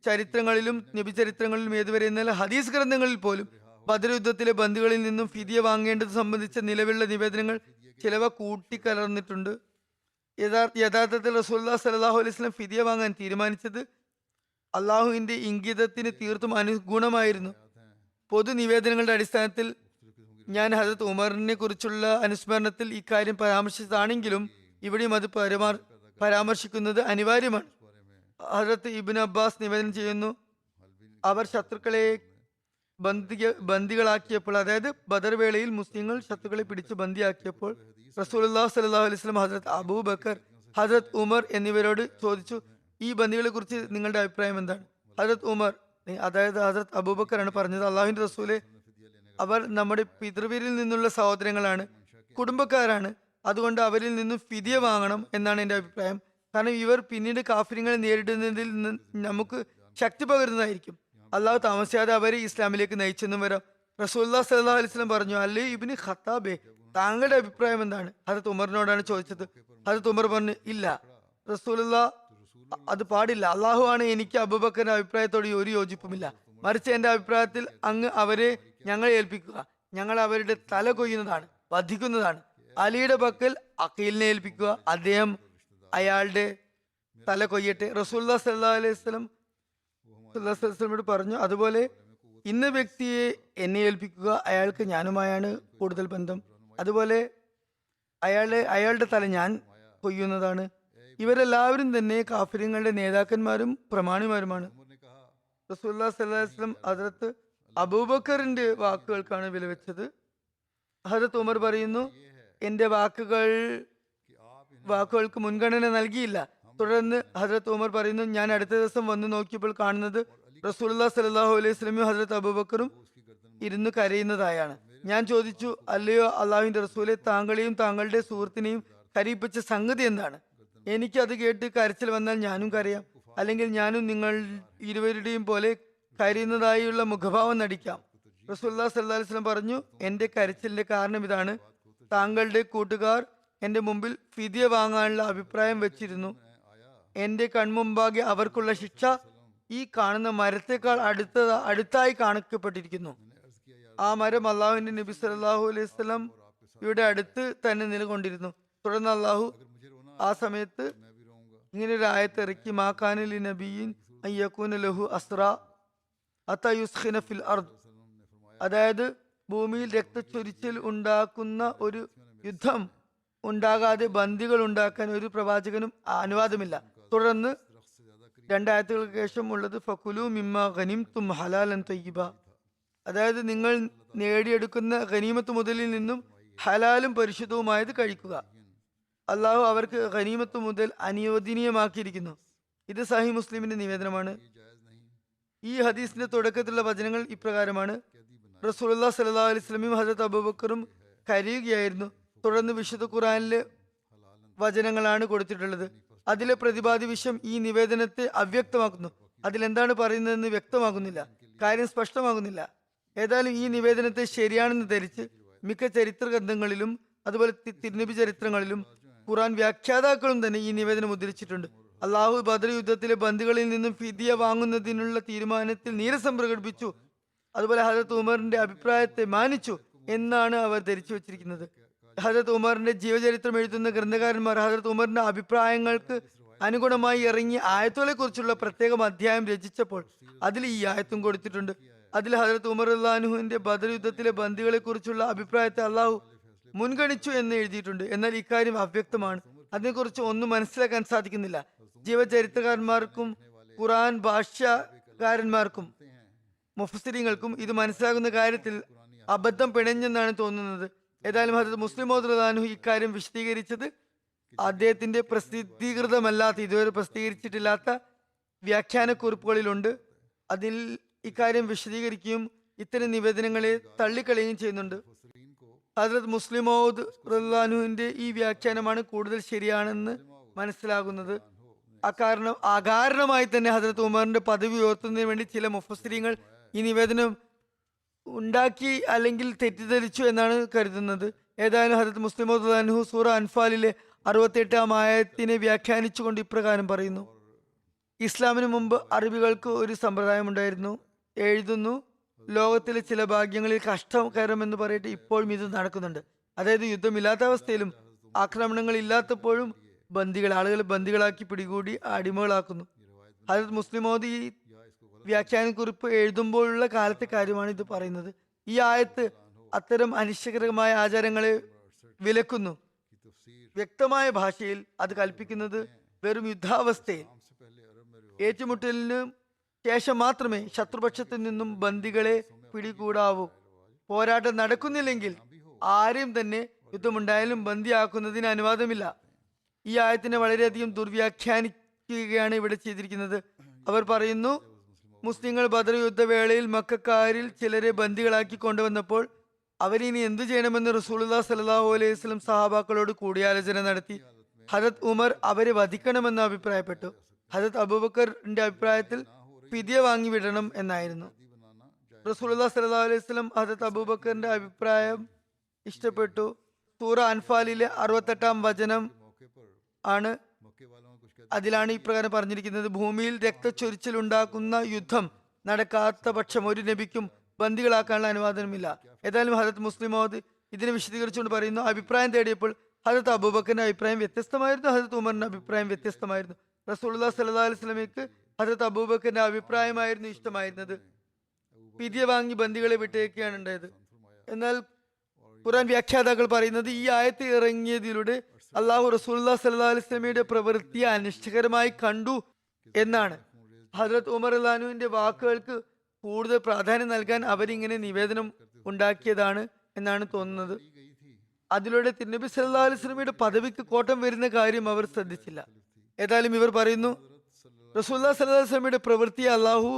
ചരിത്രങ്ങളിലും നബി ചരിത്രങ്ങളിലും ഏതുവരെ എന്നാൽ ഹദീസ് ഗ്രന്ഥങ്ങളിൽ പോലും ബദർ യുദ്ധത്തിലെ ബന്ദികളിൽ നിന്നും ഫിദിയ വാങ്ങേണ്ടത് സംബന്ധിച്ച നിലവിലുള്ള നിവേദനങ്ങൾ ചിലവ കൂട്ടിക്കലർന്നിട്ടുണ്ട്. യഥാർത്ഥത്തിൽ റസൂലുള്ളാഹി സ്വല്ലല്ലാഹു അലൈഹി വസല്ലം ഫിദിയ വാങ്ങാൻ തീരുമാനിച്ചത് അള്ളാഹുവിന്റെ ഇംഗിതത്തിന് തീർത്തും അനുഗുണമായിരുന്നു. പൊതു നിവേദനങ്ങളുടെ അടിസ്ഥാനത്തിൽ ഞാൻ ഹദരത്ത് ഉമറിനെ കുറിച്ചുള്ള അനുസ്മരണത്തിൽ ഇക്കാര്യം പരാമർശിച്ചതാണെങ്കിലും ഇവിടെയും അത് പരാമർശിക്കുന്നത് അനിവാര്യമാണ്. ഹദരത്ത് ഇബ്നു അബ്ബാസ് നിവേദനം ചെയ്യുന്നു, അവർ ശത്രുക്കളെ ബന്ദികളാക്കിയപ്പോൾ, അതായത് ബദർ വേളയിൽ മുസ്ലിങ്ങൾ ശത്രുക്കളെ പിടിച്ച് ബന്ദിയാക്കിയപ്പോൾ റസൂലുള്ളാഹി സ്വല്ലല്ലാഹു അലൈഹി വസല്ലം ഹദരത്ത് അബൂബക്കർ, ഹദരത്ത് ഉമർ എന്നിവരോട് ചോദിച്ചു, ഈ ബന്ദികളെ കുറിച്ച് നിങ്ങളുടെ അഭിപ്രായം എന്താണ്? ഹദരത്ത് ഉമർ, അതായത് ഹദരത്ത് അബൂബക്കറാണ് പറഞ്ഞത്, അള്ളാഹുവിന്റെ റസൂലെ, അവർ നമ്മുടെ പിതൃവീരിൽ നിന്നുള്ള സഹോദരങ്ങളാണ്, കുടുംബക്കാരാണ്, അതുകൊണ്ട് അവരിൽ നിന്നും ഫിദിയ വാങ്ങണം എന്നാണ് എൻ്റെ അഭിപ്രായം. കാരണം ഇവർ പിന്നീട് കാഫിര്യങ്ങളെ നേരിടുന്നതിൽ നമുക്ക് ശക്തി പകരുന്നതായിരിക്കും. അള്ളാഹു താമസിയാതെ അവരെ ഇസ്ലാമിലേക്ക് നയിച്ചെന്നും വരാം. റസൂലുള്ളാഹി സ്വല്ലല്ലാഹു അലൈഹി വസല്ലം പറഞ്ഞു, അലി ഇബ്നു ഖത്താബേ, താങ്കളുടെ അഭിപ്രായം എന്താണ്? ഹദരത്ത് ഉമറിനോടാണ് ചോദിച്ചത്. ഹദരത്ത് ഉമർ പറഞ്ഞു, ഇല്ല റസൂലുള്ളാഹ്, അത് പാടില്ല. അള്ളാഹു ആണ് എനിക്ക് അബൂബക്കറിന്റെ അഭിപ്രായത്തോട് ഒരു യോജിപ്പുമില്ല. മറിച്ച് എന്റെ അഭിപ്രായത്തിൽ അങ്ങ് അവരെ ഞങ്ങളെ ഏൽപ്പിക്കുക, ഞങ്ങൾ അവരുടെ തല കൊയ്യുന്നതാണ്, വധിക്കുന്നതാണ്. അലിയുടെ പക്കൽ അഖീലിനെ ഏൽപ്പിക്കുക, അദ്ദേഹം അയാളുടെ തല കൊയ്യട്ടെ. റസൂലുള്ളാഹി സ്വല്ലല്ലാഹു അലൈഹി വസല്ലം പറഞ്ഞു, അതുപോലെ ഇന്ന വ്യക്തിയെ എന്നെ ഏൽപ്പിക്കുക, അയാൾക്ക് ഞാനുമായാണ് കൂടുതൽ ബന്ധം, അതുപോലെ അയാളുടെ തല ഞാൻ കൊയ്യുന്നതാണ്. ഇവരെല്ലാവരും തന്നെ കാഫിര്യങ്ങളുടെ നേതാക്കന്മാരും പ്രമാണിമാരുമാണ്. റസൂലുള്ളാഹി സ്വല്ലല്ലാഹു അലൈഹി വസല്ലം ഹദരത്ത് അബൂബക്കറിന്റെ വാക്കുകൾക്കാണ് വില വെച്ചത്. ഹദരത്ത് ഉമർ പറയുന്നു, എന്റെ വാക്കുകൾക്ക് മുൻഗണന നൽകിയില്ല. തുടർന്ന് ഹദരത്ത് ഉമർ പറയുന്നു, ഞാൻ അടുത്ത ദിവസം വന്ന് നോക്കിയപ്പോൾ കാണുന്നത് റസൂലുള്ളാഹി സ്വല്ലല്ലാഹു അലൈഹി വസല്ലമയും ഹദരത്ത് അബൂബക്കറും ഇരുന്ന് കരയുന്നതായാണ്. ഞാൻ ചോദിച്ചു, അല്ലയോ അള്ളാഹുവിന്റെ റസൂലെ, താങ്കളെയും താങ്കളുടെ സുഹൃത്തിനെയും കരയിപ്പിച്ച സംഗതി എന്താണ്? എനിക്ക് അത് കേട്ട് കരച്ചിൽ വന്നാൽ ഞാനും കരയാം, അല്ലെങ്കിൽ ഞാനും നിങ്ങൾ ഇരുവരുടെയും പോലെ കരയുന്നതായുള്ള മുഖഭാവം നടിക്കാം. റസൂലുള്ളാഹി സ്വല്ലല്ലാഹു അലൈഹി വസല്ലം പറഞ്ഞു, എന്റെ കരച്ചിലിന്റെ കാരണം ഇതാണ്, താങ്കളുടെ കൂട്ടുകാർ എന്റെ മുമ്പിൽ ഫിദിയ വാങ്ങാനുള്ള അഭിപ്രായം വെച്ചിരുന്നു. എന്റെ കൺമുമ്പാകെ അവർക്കുള്ള ശിക്ഷ ഈ കാണുന്ന മരത്തെക്കാൾ അടുത്തായി കാണിക്കപ്പെട്ടിരിക്കുന്നു. ആ മരം അള്ളാഹുവിന്റെ നബി സല്ലല്ലാഹു അലൈഹി വസല്ലം ഇവിടെ അടുത്ത് തന്നെ നിലകൊണ്ടിരുന്നു. തുടർന്ന് അള്ളാഹു ആ സമയത്ത് ഇങ്ങനെ ഒരു ആയത്ത് ഇറക്കി, മാ കാന ലി നബിയ്യിൻ അൻ യകൂന ലഹു അസ്റാ ഹത്താ യുസ്ഖിന ഫിൽ അർദ്, അതായത് ഭൂമിയിൽ രക്തച്ചൊരിച്ചിൽ ഉണ്ടാക്കുന്ന ഒരു യുദ്ധം ഉണ്ടാകാതെ ബന്ദികൾ ഉണ്ടാക്കാൻ ഒരു പ്രവാചകനും അനുവാദമില്ല. തുടർന്ന് 2 ആയത്തുകൾക്ക് ശേഷം ഉള്ളത് ഫകുലു മിമ്മ ഗനിംതും ഹലാലൻ തയ്യിബ, അതായത് നിങ്ങൾ നേടിയെടുക്കുന്ന ഗനീമത്ത് മുതലിൽ നിന്നും ഹലാലും പരിശുദ്ധവുമായത് കഴിക്കുക. അള്ളാഹു അവർക്ക് ഗനീമത്ത് മുതൽ അനുവദനീയമാക്കിയിരിക്കുന്നു. ഇത് സഹീഹ് മുസ്ലിമിന്റെ നിവേദനമാണ്. ഈ ഹദീസിന്റെ തുടക്കത്തിലുള്ള വചനങ്ങൾ ഇപ്രകാരമാണ്, റസൂലുള്ളാഹി സ്വല്ലല്ലാഹു അലൈഹി വസല്ലമയും ഹദരത്ത് അബൂബക്കറും കരയുകയായിരുന്നു. തുടർന്ന് വിശുദ്ധ ഖുർആനിലെ വചനങ്ങളാണ് കൊടുത്തിട്ടുള്ളത്. അതിലെ പ്രതിപാദ്യ വിഷയം ഈ നിവേദനത്തെ അവ്യക്തമാക്കുന്നു. അതിലെന്താണ് പറയുന്നതെന്ന് വ്യക്തമാകുന്നില്ല, കാര്യം സ്പഷ്ടമാകുന്നില്ല. ഏതായാലും ഈ നിവേദനത്തെ ശരിയാണെന്ന് ധരിച്ച് മിക്ക ചരിത്ര ഗ്രന്ഥങ്ങളിലും അതുപോലെ തിരുനബി ചരിത്രങ്ങളിലും ഖുർആൻ വ്യാഖ്യാതാക്കളും തന്നെ ഈ നിവേദനം ഉദ്ധരിച്ചിട്ടുണ്ട്. അള്ളാഹു ബദർ യുദ്ധത്തിലെ ബന്ദികളിൽ നിന്നും ഫിദിയ വാങ്ങുന്നതിനുള്ള തീരുമാനത്തിൽ നീരസം പ്രകടിപ്പിച്ചു, അതുപോലെ ഹദരത്ത് ഉമറിന്റെ അഭിപ്രായത്തെ മാനിച്ചു എന്നാണ് അവർ ധരിച്ചു വെച്ചിരിക്കുന്നത്. ഹദരത്ത് ഉമറിന്റെ ജീവചരിത്രം എഴുതുന്ന ഗ്രന്ഥകാരന്മാർ ഹദരത്ത് ഉമറിന്റെ അഭിപ്രായങ്ങൾക്ക് അനുഗുണമായി ഇറങ്ങിയ ആയത്തുകളെ കുറിച്ചുള്ള പ്രത്യേകം അധ്യായം രചിച്ചപ്പോൾ അതിൽ ഈ ആയത്തും കൊടുത്തിട്ടുണ്ട്. അതിൽ ഹദരത്ത് ഉമർ അള്ളാഹുവിന്റെ ബദർ യുദ്ധത്തിലെ ബന്ദികളെ കുറിച്ചുള്ള അഭിപ്രായത്തെ അള്ളാഹു മുൻഗണിച്ചു എന്ന് എഴുതിയിട്ടുണ്ട്. എന്നാൽ ഇക്കാര്യം അവ്യക്തമാണ്. അതിനെക്കുറിച്ച് ഒന്നും മനസ്സിലാക്കാൻ സാധിക്കുന്നില്ല. ജീവചരിത്രകാരന്മാർക്കും ഖുർആൻ ഭാഷ്യകാരന്മാർക്കും മുഫസ്സിരീങ്ങൾക്കും ഇത് മനസ്സിലാകുന്ന കാര്യത്തിൽ അബദ്ധം പിണഞ്ഞെന്നാണ് തോന്നുന്നത്. ഏതായാലും ഹദരത്ത് മുസ്ലിം മൗദ് റളിയല്ലാഹു ഇക്കാര്യം വിശദീകരിച്ചത് അദ്ദേഹത്തിന്റെ പ്രസിദ്ധീകൃതമല്ലാത്ത, ഇതുവരെ പ്രസിദ്ധീകരിച്ചിട്ടില്ലാത്ത വ്യാഖ്യാനക്കുറിപ്പുകളിലുണ്ട്. അതിൽ ഇക്കാര്യം വിശദീകരിക്കുകയും ഇത്തരം നിവേദനങ്ങളെ തള്ളിക്കളയുകയും ചെയ്യുന്നുണ്ട്. ഹദരത്ത് മുസ്ലിം മൗദ് റളിയല്ലാഹുവിന്റെ ഈ വ്യാഖ്യാനമാണ് കൂടുതൽ ശരിയാണെന്ന് മനസ്സിലാകുന്നത്. അകാരണമായി തന്നെ ഹദരത്ത് ഉമറിന്റെ പദവി ഉയർത്തുന്നതിന് വേണ്ടി ചില മുഫസ്സിരീങ്ങൾ ഈ നിവേദനം ഉണ്ടാക്കി അല്ലെങ്കിൽ തെറ്റിദ്ധരിച്ചു എന്നാണ് കരുതുന്നത്. ഏതായാലും ഹദരത്ത് മുസ്ലിം മൗദ് റളിയല്ലാഹു സൂറ അൻഫാലിലെ 68-ാം ആയത്തിനെ വ്യാഖ്യാനിച്ചുകൊണ്ട് ഇപ്രകാരം പറയുന്നു: ഇസ്ലാമിന് മുമ്പ് അറബികൾക്ക് ഒരു സമ്പ്രദായം ഉണ്ടായിരുന്നു. എഴുതുന്നു, ലോകത്തിലെ ചില ഭാഗ്യങ്ങളിൽ കഷ്ടകരമെന്ന് പറയട്ടെ ഇപ്പോഴും ഇത് നടക്കുന്നുണ്ട്. അതായത് യുദ്ധമില്ലാത്ത അവസ്ഥയിലും ആക്രമണങ്ങൾ ഇല്ലാത്തപ്പോഴും ആളുകളെ ബന്ദികളാക്കി പിടികൂടി അടിമകളാക്കുന്നു. ഹദരത്ത് മുസ്ലിം മൗദ് ഈ വ്യാഖ്യാനക്കുറിപ്പ് എഴുതുമ്പോഴുള്ള കാലത്തെ കാര്യമാണ് ഇത് പറയുന്നത്. ഈ ആയത്ത് അത്തരം അനിശ്ചയകരമായ ആചാരങ്ങളെ വിലക്കുന്നു. വ്യക്തമായ ഭാഷയിൽ അത് കൽപ്പിക്കുന്നത് വെറും യുദ്ധാവസ്ഥയിൽ ഏറ്റുമുട്ടലിന് ശേഷം മാത്രമേ ശത്രുപക്ഷത്തിൽ നിന്നും ബന്ദികളെ പിടികൂടാവൂ. പോരാട്ടം നടക്കുന്നില്ലെങ്കിൽ ആരെയും തന്നെ യുദ്ധമുണ്ടായാലും ബന്ദിയാക്കുന്നതിന് അനുവാദമില്ല. ഈ ആയത്തിനെ വളരെയധികം ദുർവ്യാഖ്യാനിക്കുകയാണ് ഇവിടെ ചെയ്തിരിക്കുന്നത്. അവർ പറയുന്നു, മുസ്ലിങ്ങൾ ബദർ യുദ്ധവേളയിൽ മക്കക്കാരിൽ ചിലരെ ബന്ദികളാക്കി കൊണ്ടുവന്നപ്പോൾ അവരിനി എന്തു ചെയ്യണമെന്ന് റസൂലുള്ളാഹി സ്വല്ലല്ലാഹു അലൈഹി വസല്ലം സഹാബാക്കളോട് കൂടിയാലോചന നടത്തി. ഹദരത്ത് ഉമർ അവരെ വധിക്കണമെന്ന് അഭിപ്രായപ്പെട്ടു. ഹദരത്ത് അബൂബക്കറിന്റെ അഭിപ്രായത്തിൽ ഫിദിയ വാങ്ങി വിടണം എന്നായിരുന്നു. റസൂലുള്ളാഹി സ്വല്ലല്ലാഹു അലൈഹി വസല്ലം ഹദരത്ത് അബൂബക്കറിന്റെ അഭിപ്രായം ഇഷ്ടപ്പെട്ടു. സൂറ അൻഫാലിലെ 68-ാം വചനം ആണ്. അതിലാണ് ഇപ്രകാരം പറഞ്ഞിരിക്കുന്നത്: ഭൂമിയിൽ രക്തച്ചൊരിച്ചിൽ ഉണ്ടാക്കുന്ന യുദ്ധം നടക്കാത്ത പക്ഷം ഒരു നബിക്കും ബന്ദികളാക്കാനുള്ള അനുവാദമില്ല. ഏതായാലും ഹദരത്ത് മുസ്ലിം മൗദ് ഇതിനെ വിശദീകരിച്ചുകൊണ്ട് പറയുന്നു, അഭിപ്രായം തേടിയപ്പോൾ ഹദരത്ത് അബൂബക്കറിന്റെ അഭിപ്രായം വ്യത്യസ്തമായിരുന്നു, ഹദരത്ത് ഉമറിന്റെ അഭിപ്രായം വ്യത്യസ്തമായിരുന്നു. റസൂലുള്ളാഹി സ്വല്ലല്ലാഹു അലൈഹി വസല്ലമയ്ക്ക് ഹദരത്ത് അബൂബക്കറിന്റെ അഭിപ്രായമായിരുന്നു ഇഷ്ടമായിരുന്നത്. ഫിദിയ വാങ്ങി ബന്ദികളെ വിട്ടേക്കുകയാണ് ഉണ്ടായത്. എന്നാൽ ഖുർആൻ വ്യാഖ്യാതാക്കൾ പറയുന്നത് ഈ ആയത്ത് ഇറങ്ങിയതിലൂടെ അള്ളാഹു റസൂലുള്ളാഹി സ്വല്ലല്ലാഹു അലൈഹി വസല്ലമയുടെ പ്രവൃത്തിയെ അനിഷ്ടകരമായി കണ്ടു എന്നാണ്. ഹദരത്ത് ഉമർ റളിയല്ലാഹുവിന്റെ വാക്കുകൾക്ക് കൂടുതൽ പ്രാധാന്യം നൽകാൻ അവരിങ്ങനെ നിവേദനം ഉണ്ടാക്കിയതാണ് എന്നാണ് തോന്നുന്നത്. അതിലൂടെ തിരുനബി സല്ലല്ലാഹു അലൈഹി വസല്ലമയുടെ പദവിക്ക് കോട്ടം വരുന്ന കാര്യം അവർ ശ്രദ്ധിച്ചില്ല. ഏതായാലും ഇവർ പറയുന്നു, റസൂലുള്ളാഹി സ്വല്ലല്ലാഹു അലൈഹി വസല്ലമയുടെ പ്രവൃത്തിയെ അള്ളാഹു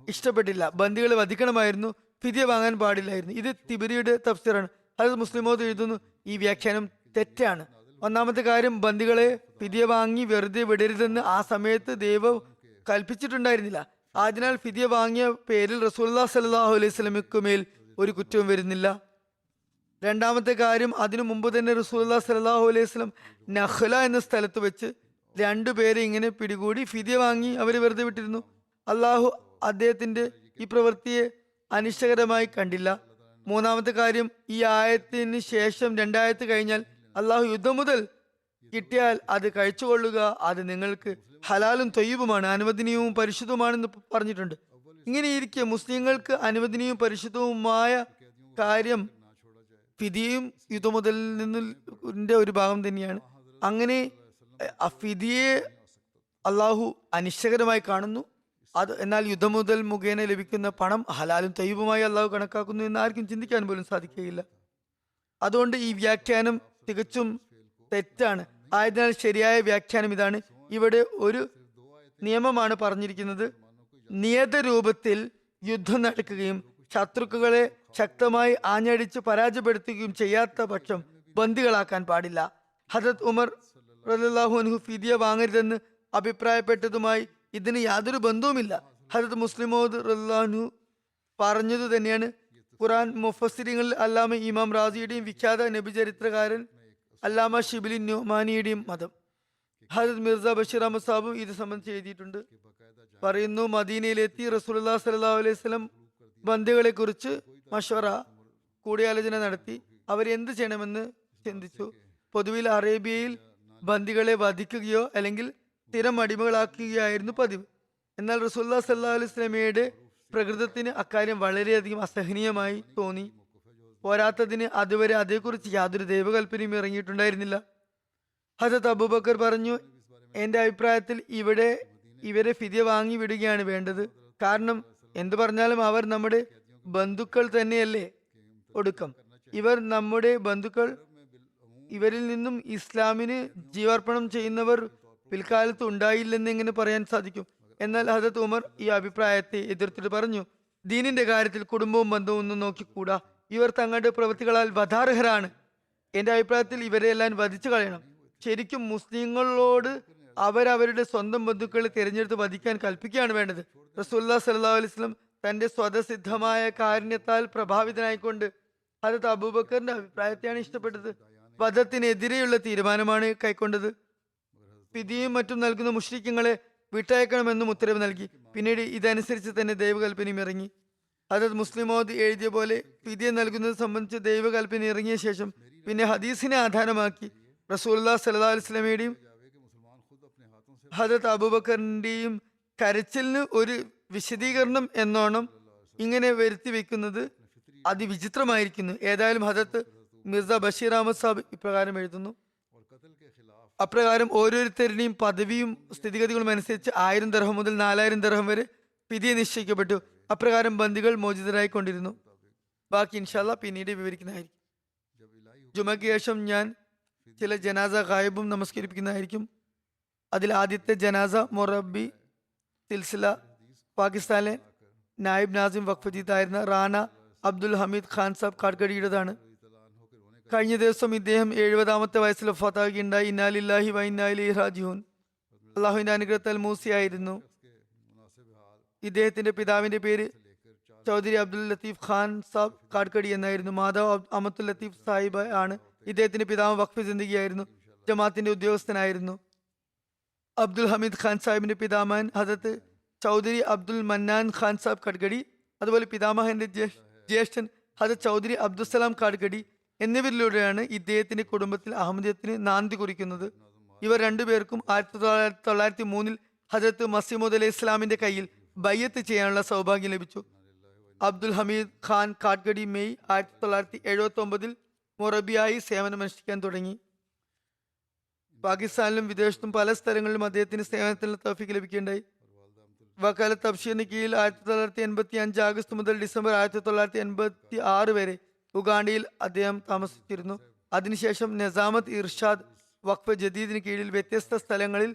ഇഷ്ടപ്പെട്ടില്ല, ബന്ദികളെ വധിക്കണമായിരുന്നു, ഫിദിയ വാങ്ങാൻ പാടില്ലായിരുന്നു. ഇത് തിബരിയുടെ തഫ്സീറാണ്. ഹദരത്ത് മുസ്ലിം മൗദ് എഴുതുന്നു, ഈ വ്യാഖ്യാനം തെറ്റാണ്. ഒന്നാമത്തെ കാര്യം, ബന്ദികളെ ഫിദിയ വാങ്ങി വെറുതെ വിടരുതെന്ന് ആ സമയത്ത് ദൈവം കൽപ്പിച്ചിട്ടുണ്ടായിരുന്നില്ല. അതിനാൽ ഫിദിയ വാങ്ങിയ പേരിൽ റസൂലുള്ളാഹി സ്വല്ലല്ലാഹു അലൈഹി വസല്ലമയ്ക്ക് മേൽ ഒരു കുറ്റവും വരുന്നില്ല. രണ്ടാമത്തെ കാര്യം, അതിനു മുമ്പ് തന്നെ റസൂലുള്ളാഹി സ്വല്ലല്ലാഹു അലൈഹി വസല്ലം നഖ്ല എന്ന സ്ഥലത്ത് വെച്ച് 2 പേരെ ഇങ്ങനെ പിടികൂടി ഫിദിയ വാങ്ങി അവരെ വെറുതെ വിട്ടിരുന്നു. അള്ളാഹു അദ്ദേഹത്തിന്റെ ഈ പ്രവൃത്തിയെ അനിഷ്ടകരമായി കണ്ടില്ല. മൂന്നാമത്തെ കാര്യം, ഈ ആയത്തിന് ശേഷം 2 ആയത്ത് കഴിഞ്ഞാൽ അള്ളാഹു യുദ്ധം മുതൽ കിട്ടിയാൽ അത് കഴിച്ചുകൊള്ളുക, അത് നിങ്ങൾക്ക് ഹലാലും തൊയ്യബുമാണ്, അനുവദനീയവും പരിശുദ്ധവുമാണെന്ന് പറഞ്ഞിട്ടുണ്ട്. ഇങ്ങനെയിരിക്കെ മുസ്ലിങ്ങൾക്ക് അനുവദനീയവും പരിശുദ്ധവുമായ കാര്യം ഫിദിയയും യുദ്ധം മുതലിൽ നിന്നിന്റെ ഒരു ഭാഗം തന്നെയാണ്. അങ്ങനെ ഫിദിയെ അള്ളാഹു അനിശ്ചയകരമായി കാണുന്നു. എന്നാൽ യുദ്ധം മുതൽ മുഖേന ലഭിക്കുന്ന പണം ഹലാലും തയ്യബുമായി അള്ളാഹു കണക്കാക്കുന്നു എന്ന് ആർക്കും ചിന്തിക്കാൻ പോലും സാധിക്കുകയില്ല. അതുകൊണ്ട് ഈ വ്യാഖ്യാനം തികച്ചും തെറ്റാണ്. ആയതിനാൽ ശരിയായ വ്യാഖ്യാനം ഇതാണ്. ഇവിടെ ഒരു നിയമമാണ് പറഞ്ഞിരിക്കുന്നത്: നിയത രൂപത്തിൽ യുദ്ധം നടക്കുകയും ശത്രുക്കളെ ശക്തമായി ആഞ്ഞടിച്ച് പരാജയപ്പെടുത്തുകയും ചെയ്യാത്ത പക്ഷം ബന്ദികളാക്കാൻ പാടില്ല. ഹദരത്ത് ഉമർ റളിയല്ലാഹു അൻഹു ഫിദിയ വാങ്ങരുതെന്ന് അഭിപ്രായപ്പെട്ടതുമായി ഇതിന് യാതൊരു ബന്ധവുമില്ല. ഹദരത്ത് മുസ്ലിം മൗദ് റളിയല്ലാഹു അൻഹു പറഞ്ഞതു തന്നെയാണ് ഖുർആൻ മുഫസ്സിരീങ്ങളിൽ അല്ലാമ ഇമാം റാസിയുടെയും വിഖ്യാത നബി ചരിത്രകാരൻ അല്ലാമ ഷിബിലി നുമാനിയുടെയും മതം. ഹദരത്ത് മിർസ ബഷീർ അഹമ്മദ് സാബും ഇത് സംബന്ധിച്ച് എഴുതിയിട്ടുണ്ട്. പറയുന്നു, മദീനയിലെത്തി റസൂലുള്ളാഹി സ്വല്ലല്ലാഹു അലൈഹി വസല്ലം ബന്ദികളെ കുറിച്ച് മഷ്വറ കൂടിയാലോചന നടത്തി. അവരെന്ത് ചെയ്യണമെന്ന് ചിന്തിച്ചു. പൊതുവിൽ അറേബ്യയിൽ ബന്ദികളെ വധിക്കുകയോ അല്ലെങ്കിൽ സ്ഥിരം അടിമകളാക്കുകയായിരുന്നു പതിവ്. എന്നാൽ റസൂലുള്ളാഹി സ്വല്ലല്ലാഹു അലൈഹി വസല്ലമയുടെ പ്രകൃതത്തിന് അക്കാര്യം വളരെയധികം അസഹനീയമായി തോന്നി. പോരാത്തതിന് അതുവരെ അതേക്കുറിച്ച് യാതൊരു ദൈവകൽപ്പനയും ഇറങ്ങിയിട്ടുണ്ടായിരുന്നില്ല. ഹസരത്ത് അബൂബക്കർ പറഞ്ഞു, എന്റെ അഭിപ്രായത്തിൽ ഇവരെ ഫിദ്യ വാങ്ങി വിടുകയാണ് വേണ്ടത്. കാരണം എന്തു പറഞ്ഞാലും അവർ നമ്മുടെ ബന്ധുക്കൾ തന്നെയല്ലേ. ഒടുക്കം ഇവർ നമ്മുടെ ബന്ധുക്കൾ. ഇവരിൽ നിന്നും ഇസ്ലാമിന് ജീവാർപ്പണം ചെയ്യുന്നവർ പിൽക്കാലത്ത് ഉണ്ടായില്ലെന്ന് എങ്ങനെ പറയാൻ സാധിക്കും? എന്നാൽ ഹദരത്ത് ഉമർ ഈ അഭിപ്രായത്തെ എതിർത്തിട്ട് പറഞ്ഞു, ദീനിന്റെ കാര്യത്തിൽ കുടുംബവും ബന്ധവും ഒന്നും നോക്കിക്കൂടാ. ഇവർ തങ്ങളുടെ പ്രവൃത്തികളാൽ വധാർഹരാണ്. എന്റെ അഭിപ്രായത്തിൽ ഇവരെല്ലാം വധിച്ചു കളയണം. ശരിക്കും മുസ്ലിങ്ങളോട് അവരവരുടെ സ്വന്തം ബന്ധുക്കളെ തിരഞ്ഞെടുത്ത് വധിക്കാൻ കൽപ്പിക്കുകയാണ് വേണ്ടത്. റസൂലുള്ളാഹി സ്വല്ലല്ലാഹു അലൈഹി വസല്ലം തന്റെ സ്വതസിദ്ധമായ കാരുണ്യത്താൽ പ്രഭാവിതനായിക്കൊണ്ട് ഹദരത്ത് അബൂബക്കറിന്റെ അഭിപ്രായത്തെയാണ് ഇഷ്ടപ്പെട്ടത്. വധത്തിനെതിരെയുള്ള തീരുമാനമാണ് കൈക്കൊണ്ടത്. ഫിദിയയും മറ്റും നൽകുന്ന മുശ്രിക്കുകളെ വിട്ടയക്കണമെന്നും ഉത്തരവ് നൽകി. പിന്നീട് ഇതനുസരിച്ച് തന്നെ ദൈവകൽപ്പനയും ഇറങ്ങി. ഹദരത്ത് മുസ്ലിം മൗദ് എഴുതിയ പോലെ ഫിദിയ നൽകുന്നത് സംബന്ധിച്ച് ദൈവകൽപ്പന ഇറങ്ങിയ ശേഷം പിന്നെ ഹദീസിനെ ആധാരമാക്കി റസൂലുള്ളാഹി സ്വല്ലല്ലാഹു അലൈഹി വസല്ലമയുടെയും ഹദരത്ത് അബൂബക്കറിന്റെയും കരച്ചിലിന് ഒരു വിശദീകരണം എന്നോണം ഇങ്ങനെ വരുത്തി വെക്കുന്നത് അതിവിചിത്രമായിരിക്കുന്നു. ഏതായാലും ഹദരത്ത് മിർസ ബഷീർ അഹമ്മദ് സാബ് ഇപ്രകാരം എഴുതുന്നു, അപ്രകാരം ഓരോരുത്തരുടെയും പദവിയും സ്ഥിതിഗതികളും അനുസരിച്ച് 1000 ദർഹം മുതൽ 4000 ദർഹം വരെ ഫിദിയ നിശ്ചയിക്കപ്പെട്ടു. അപ്രകാരം ബന്ദികൾ മോചിതരായി കൊണ്ടിരുന്നു. ബാക്കി ഇൻഷാല്ലാ പിന്നീട് വിവരിക്കുന്നതായിരിക്കും. ജുമയ്ക്ക് ശേഷം ഞാൻ ചില ജനാസ ഗായിബും നമസ്കരിപ്പിക്കുന്നതായിരിക്കും. അതിൽ ആദ്യത്തെ ജനാസ മൊറബി സിൽസില പാകിസ്ഥാനിലെ നായിബ് നാസിം വഖഫ് ജീത്തായിരുന്ന റാണ അബ്ദുൽ ഹമീദ് ഖാൻ സാബ് കാട്കടിയുടേതാണ്. കഴിഞ്ഞ ദിവസം ഇദ്ദേഹം 70-ാമത്തെ വയസ്സിൽ വഫാത്താകുകയുണ്ടായി. ഇന്നാ ലില്ലാഹി വ ഇന്നാ ഇലൈഹി റാജിഊൻ. അള്ളാഹുവിന്റെ അനുഗ്രഹത്താൽ മൂസിയായിരുന്നു. ഇദ്ദേഹത്തിന്റെ പിതാവിന്റെ പേര് ചൗധരി അബ്ദുൽ ലത്തീഫ് ഖാൻ സാബ് കാട്കടി എന്നായിരുന്നു. മാതാവ് അമത്തുൽ ലത്തീഫ് സാഹിബ് ആണ്. ഇദ്ദേഹത്തിന്റെ പിതാവ് വഖഫ് ജിന്ദഗിയായിരുന്നു. ജമാഅത്തിന്റെ ഉദ്യോഗസ്ഥനായിരുന്നു. അബ്ദുൽ ഹമീദ് ഖാൻ സാഹിബിന്റെ പിതാമഹൻ ഹദരത്ത് ചൗധരി അബ്ദുൽ മന്നാൻ ഖാൻ സാബ് കാട്കടി, അതുപോലെ പിതാമഹന്റെ ജ്യേഷ്ഠൻ ഹദരത്ത് ചൗധരി അബ്ദുസലാം കാട്കടി എന്നിവരിലൂടെയാണ് ഇദ്ദേഹത്തിന്റെ കുടുംബത്തിൽ അഹമ്മദിയത്തിന് നാന്തി കുറിക്കുന്നത്. ഇവർ രണ്ടുപേർക്കും 1903 ഹദരത്ത് മസീമൂദ് അലൈഹി ഇസ്ലാമിന്റെ കയ്യിൽ ബയ്യത്ത് ചെയ്യാനുള്ള സൗഭാഗ്യം ലഭിച്ചു. അബ്ദുൽ ഹമീദ് ഖാൻ കാട്കടി മെയ് 1979 മൊറബിയായി സേവനമനുഷ്ഠിക്കാൻ തുടങ്ങി. പാകിസ്ഥാനിലും വിദേശത്തും പല സ്ഥലങ്ങളിലും അദ്ദേഹത്തിന് സേവനത്തിനുള്ള തൗഫീഖ് ലഭിക്കുകയുണ്ടായി. വക്കാലത്ത് തബ്ഷീറിന് കീഴിൽ 1985 ആഗസ്റ്റ് മുതൽ ഡിസംബർ 1986 വരെ ഉഗാണ്ടയിൽ അദ്ദേഹം താമസിച്ചിരുന്നു. അതിനുശേഷം നസാമത്ത് ഇർഷാദ് വഖഫ് ജദീദിന് കീഴിൽ വ്യത്യസ്ത സ്ഥലങ്ങളിൽ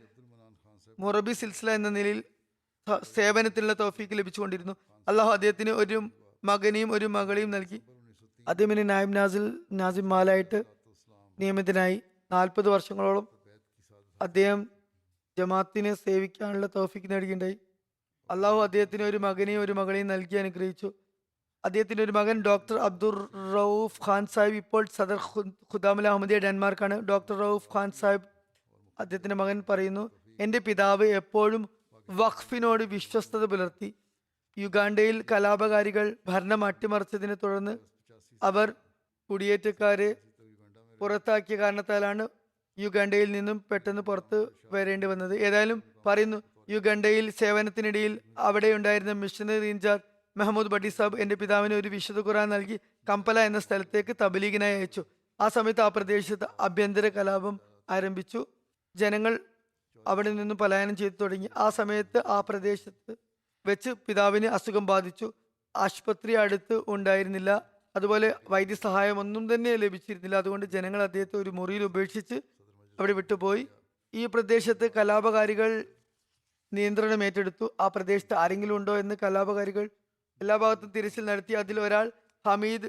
മൊറബി സിൽസില എന്ന നിലയിൽ സേവനത്തിനുള്ള തൗഫീഖ് ലഭിച്ചുകൊണ്ടിരുന്നു. അള്ളാഹു അദ്ദേഹത്തിന് ഒരു മകനെയും ഒരു മകളെയും നൽകി. അദ്ദേഹത്തിന് നായിബ് നാസിം മാലായിട്ട് നിയമിതനായി. 40 വർഷങ്ങളോളം അദ്ദേഹം ജമാഅത്തിനെ സേവിക്കാനുള്ള തൗഫീഖ് നേടുകയുണ്ടായി. അള്ളാഹു അദ്ദേഹത്തിന് ഒരു മകനെയും ഒരു മകളെയും നൽകി അനുഗ്രഹിച്ചു. അദ്ദേഹത്തിന്റെ ഒരു മകൻ ഡോക്ടർ അബ്ദുർ റൌഫ് ഖാൻ സാഹിബ് ഇപ്പോൾ സദർ ഖുദാമുൽ അഹമ്മദിയ ഡെൻമാർക്കാണ്. ഡോക്ടർ റൌഫ് ഖാൻ സാഹിബ് അദ്ദേഹത്തിന്റെ മകൻ പറയുന്നു, എൻ്റെ പിതാവ് എപ്പോഴും വഖഫിനോട് വിശ്വസ്തത പുലർത്തി. യുഗാണ്ടയിൽ കലാപകാരികൾ ഭരണം അട്ടിമറിച്ചതിനെ തുടർന്ന് അവർ കുടിയേറ്റക്കാരെ പുറത്താക്കിയ കാരണത്താലാണ് യുഗാണ്ടയിൽ നിന്നും പെട്ടെന്ന് പുറത്ത് വരേണ്ടി വന്നത്. ഏതായാലും പറയുന്നു, യുഗാണ്ടയിൽ സേവനത്തിനിടയിൽ അവിടെ ഉണ്ടായിരുന്ന മിഷണറി ഇൻചാർജ് മെഹമ്മൂദ് ബഡി സാബ് എൻ്റെ പിതാവിന് ഒരു വിശുദ്ധ ഖുർആൻ നൽകി കമ്പല എന്ന സ്ഥലത്തേക്ക് തബ്ലീഗിനായി അയച്ചു. ആ സമയത്ത് ആ പ്രദേശത്ത് ആഭ്യന്തര കലാപം ആരംഭിച്ചു. ജനങ്ങൾ അവിടെ നിന്നും പലായനം ചെയ്തു തുടങ്ങി. ആ സമയത്ത് ആ പ്രദേശത്ത് വെച്ച് പിതാവിന് അസുഖം ബാധിച്ചു. ആശുപത്രി അടുത്ത് ഉണ്ടായിരുന്നില്ല, അതുപോലെ വൈദ്യസഹായം ഒന്നും തന്നെ ലഭിച്ചിരുന്നില്ല. അതുകൊണ്ട് ജനങ്ങൾ അദ്ദേഹത്തെ ഒരു മുറിയിൽ ഉപേക്ഷിച്ച് അവിടെ വിട്ടുപോയി. ഈ പ്രദേശത്ത് കലാപകാരികൾ നിയന്ത്രണം ഏറ്റെടുത്തു. ആ പ്രദേശത്ത് ആരെങ്കിലും ഉണ്ടോ എന്ന് കലാപകാരികൾ എല്ലാ ഭാഗത്തും തിരച്ചിൽ നടത്തി. അതിൽ ഒരാൾ ഹമീദ്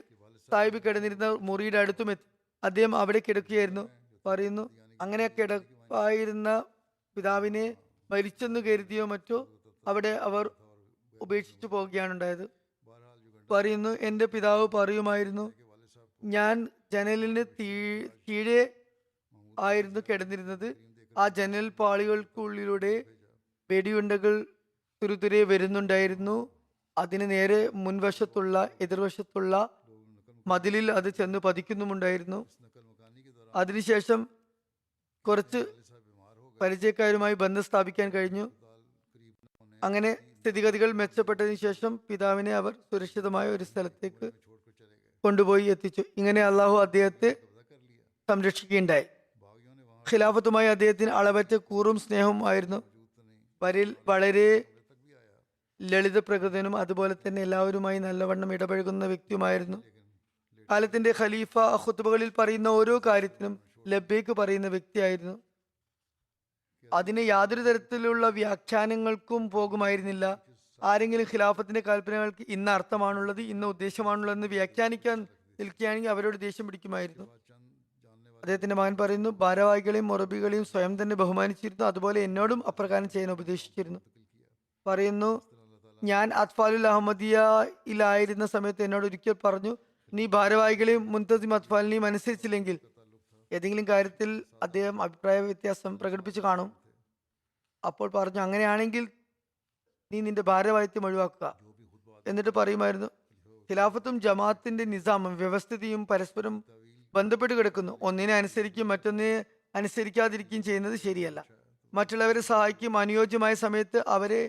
സാഹിബ് കിടന്നിരുന്ന മുറിയുടെ അടുത്തും എത്തി. അദ്ദേഹം അവിടെ കിടക്കുകയായിരുന്നു. പറയുന്നു, അങ്ങനെ കിടപ്പായിരുന്ന പിതാവിനെ മരിച്ചെന്ന് കരുതിയോ മറ്റോ അവിടെ അവർ ഉപേക്ഷിച്ചു പോവുകയാണ് ഉണ്ടായത്. പറയുന്നു, എൻ്റെ പിതാവ് പറയുമായിരുന്നു, ഞാൻ ജനലിന് കീഴെ ആയിരുന്നു കിടന്നിരുന്നത്. ആ ജനൽ പാളികൾക്കുള്ളിലൂടെ വെടിയുണ്ടകൾ തുരുതുരെ വരുന്നുണ്ടായിരുന്നു. അതിന് നേരെ മുൻവശത്തുള്ള എതിർവശത്തുള്ള മതിലിൽ അത് ചെന്ന് പതിക്കുന്നുമുണ്ടായിരുന്നു. അതിനുശേഷം കുറച്ച് പരിചയക്കാരുമായി ബന്ധം സ്ഥാപിക്കാൻ കഴിഞ്ഞു. അങ്ങനെ സ്ഥിതിഗതികൾ മെച്ചപ്പെട്ടതിന് ശേഷം പിതാവിനെ അവർ സുരക്ഷിതമായ ഒരു സ്ഥലത്തേക്ക് കൊണ്ടുപോയി എത്തിച്ചു. ഇങ്ങനെ അള്ളാഹു അദ്ദേഹത്തെ സംരക്ഷിക്കുകയുണ്ടായി. ഖിലാഫത്തുമായി അദ്ദേഹത്തിന് അളവറ്റ കൂറും സ്നേഹവും ആയിരുന്നു. വരിൽ വളരെ ലളിത പ്രകൃതനും അതുപോലെ തന്നെ എല്ലാവരുമായി നല്ലവണ്ണം ഇടപഴകുന്ന വ്യക്തിയുമായിരുന്നു. കാലത്തിന്റെ ഖലീഫ ഖുത്ബകളിൽ പറയുന്ന ഓരോ കാര്യത്തിനും ലബ്ബൈക്ക് പറയുന്ന വ്യക്തിയായിരുന്നു. അതിന് യാതൊരു തരത്തിലുള്ള വ്യാഖ്യാനങ്ങൾക്കും പോകുമായിരുന്നില്ല. ആരെങ്കിലും ഖിലാഫത്തിന്റെ കൽപ്പനകൾക്ക് ഇന്ന അർത്ഥമാണുള്ളത്, ഇന്ന ഉദ്ദേശമാണുള്ളതെന്ന് വ്യാഖ്യാനിക്കാൻ നിൽക്കുകയാണെങ്കിൽ അവരോട് ദേഷ്യം പിടിക്കുമായിരുന്നു. അദ്ദേഹത്തിന്റെ മകൻ പറയുന്നു, ഭാരവാഹികളെയും മുറബികളെയും സ്വയം തന്നെ ബഹുമാനിച്ചിരുന്നു. അതുപോലെ എന്നോടും അപ്രകാരം ചെയ്യാൻ ഉപദേശിച്ചിരുന്നു. പറയുന്നു, ഞാൻ അത്ഫാലുൽ അഹമ്മദിയയിലായിരുന്ന സമയത്ത് എന്നോട് ഒരിക്കൽ പറഞ്ഞു, നീ ഭാരവാഹികളെയും മുൻതസിം അത്ഫാലിനെയും അനുസരിച്ചില്ലെങ്കിൽ ഏതെങ്കിലും കാര്യത്തിൽ അദ്ദേഹം അഭിപ്രായ വ്യത്യാസം പ്രകടിപ്പിച്ചു കാണും. അപ്പോൾ പറഞ്ഞു, അങ്ങനെയാണെങ്കിൽ നീ നിന്റെ ഭാരവാഹിത്യം ഒഴിവാക്കുക. എന്നിട്ട് പറയുമായിരുന്നു, ഖിലാഫത്തും ജമാഅത്തിന്റെ നിസാമും വ്യവസ്ഥിതിയും പരസ്പരം ബന്ധപ്പെട്ട് കിടക്കുന്നു. ഒന്നിനെ അനുസരിക്കുകയും മറ്റൊന്നിനെ അനുസരിക്കാതിരിക്കുകയും ചെയ്യുന്നത് ശരിയല്ല. മറ്റുള്ളവരെ സഹായിക്കുകയും അനുയോജ്യമായ സമയത്ത് അവരെ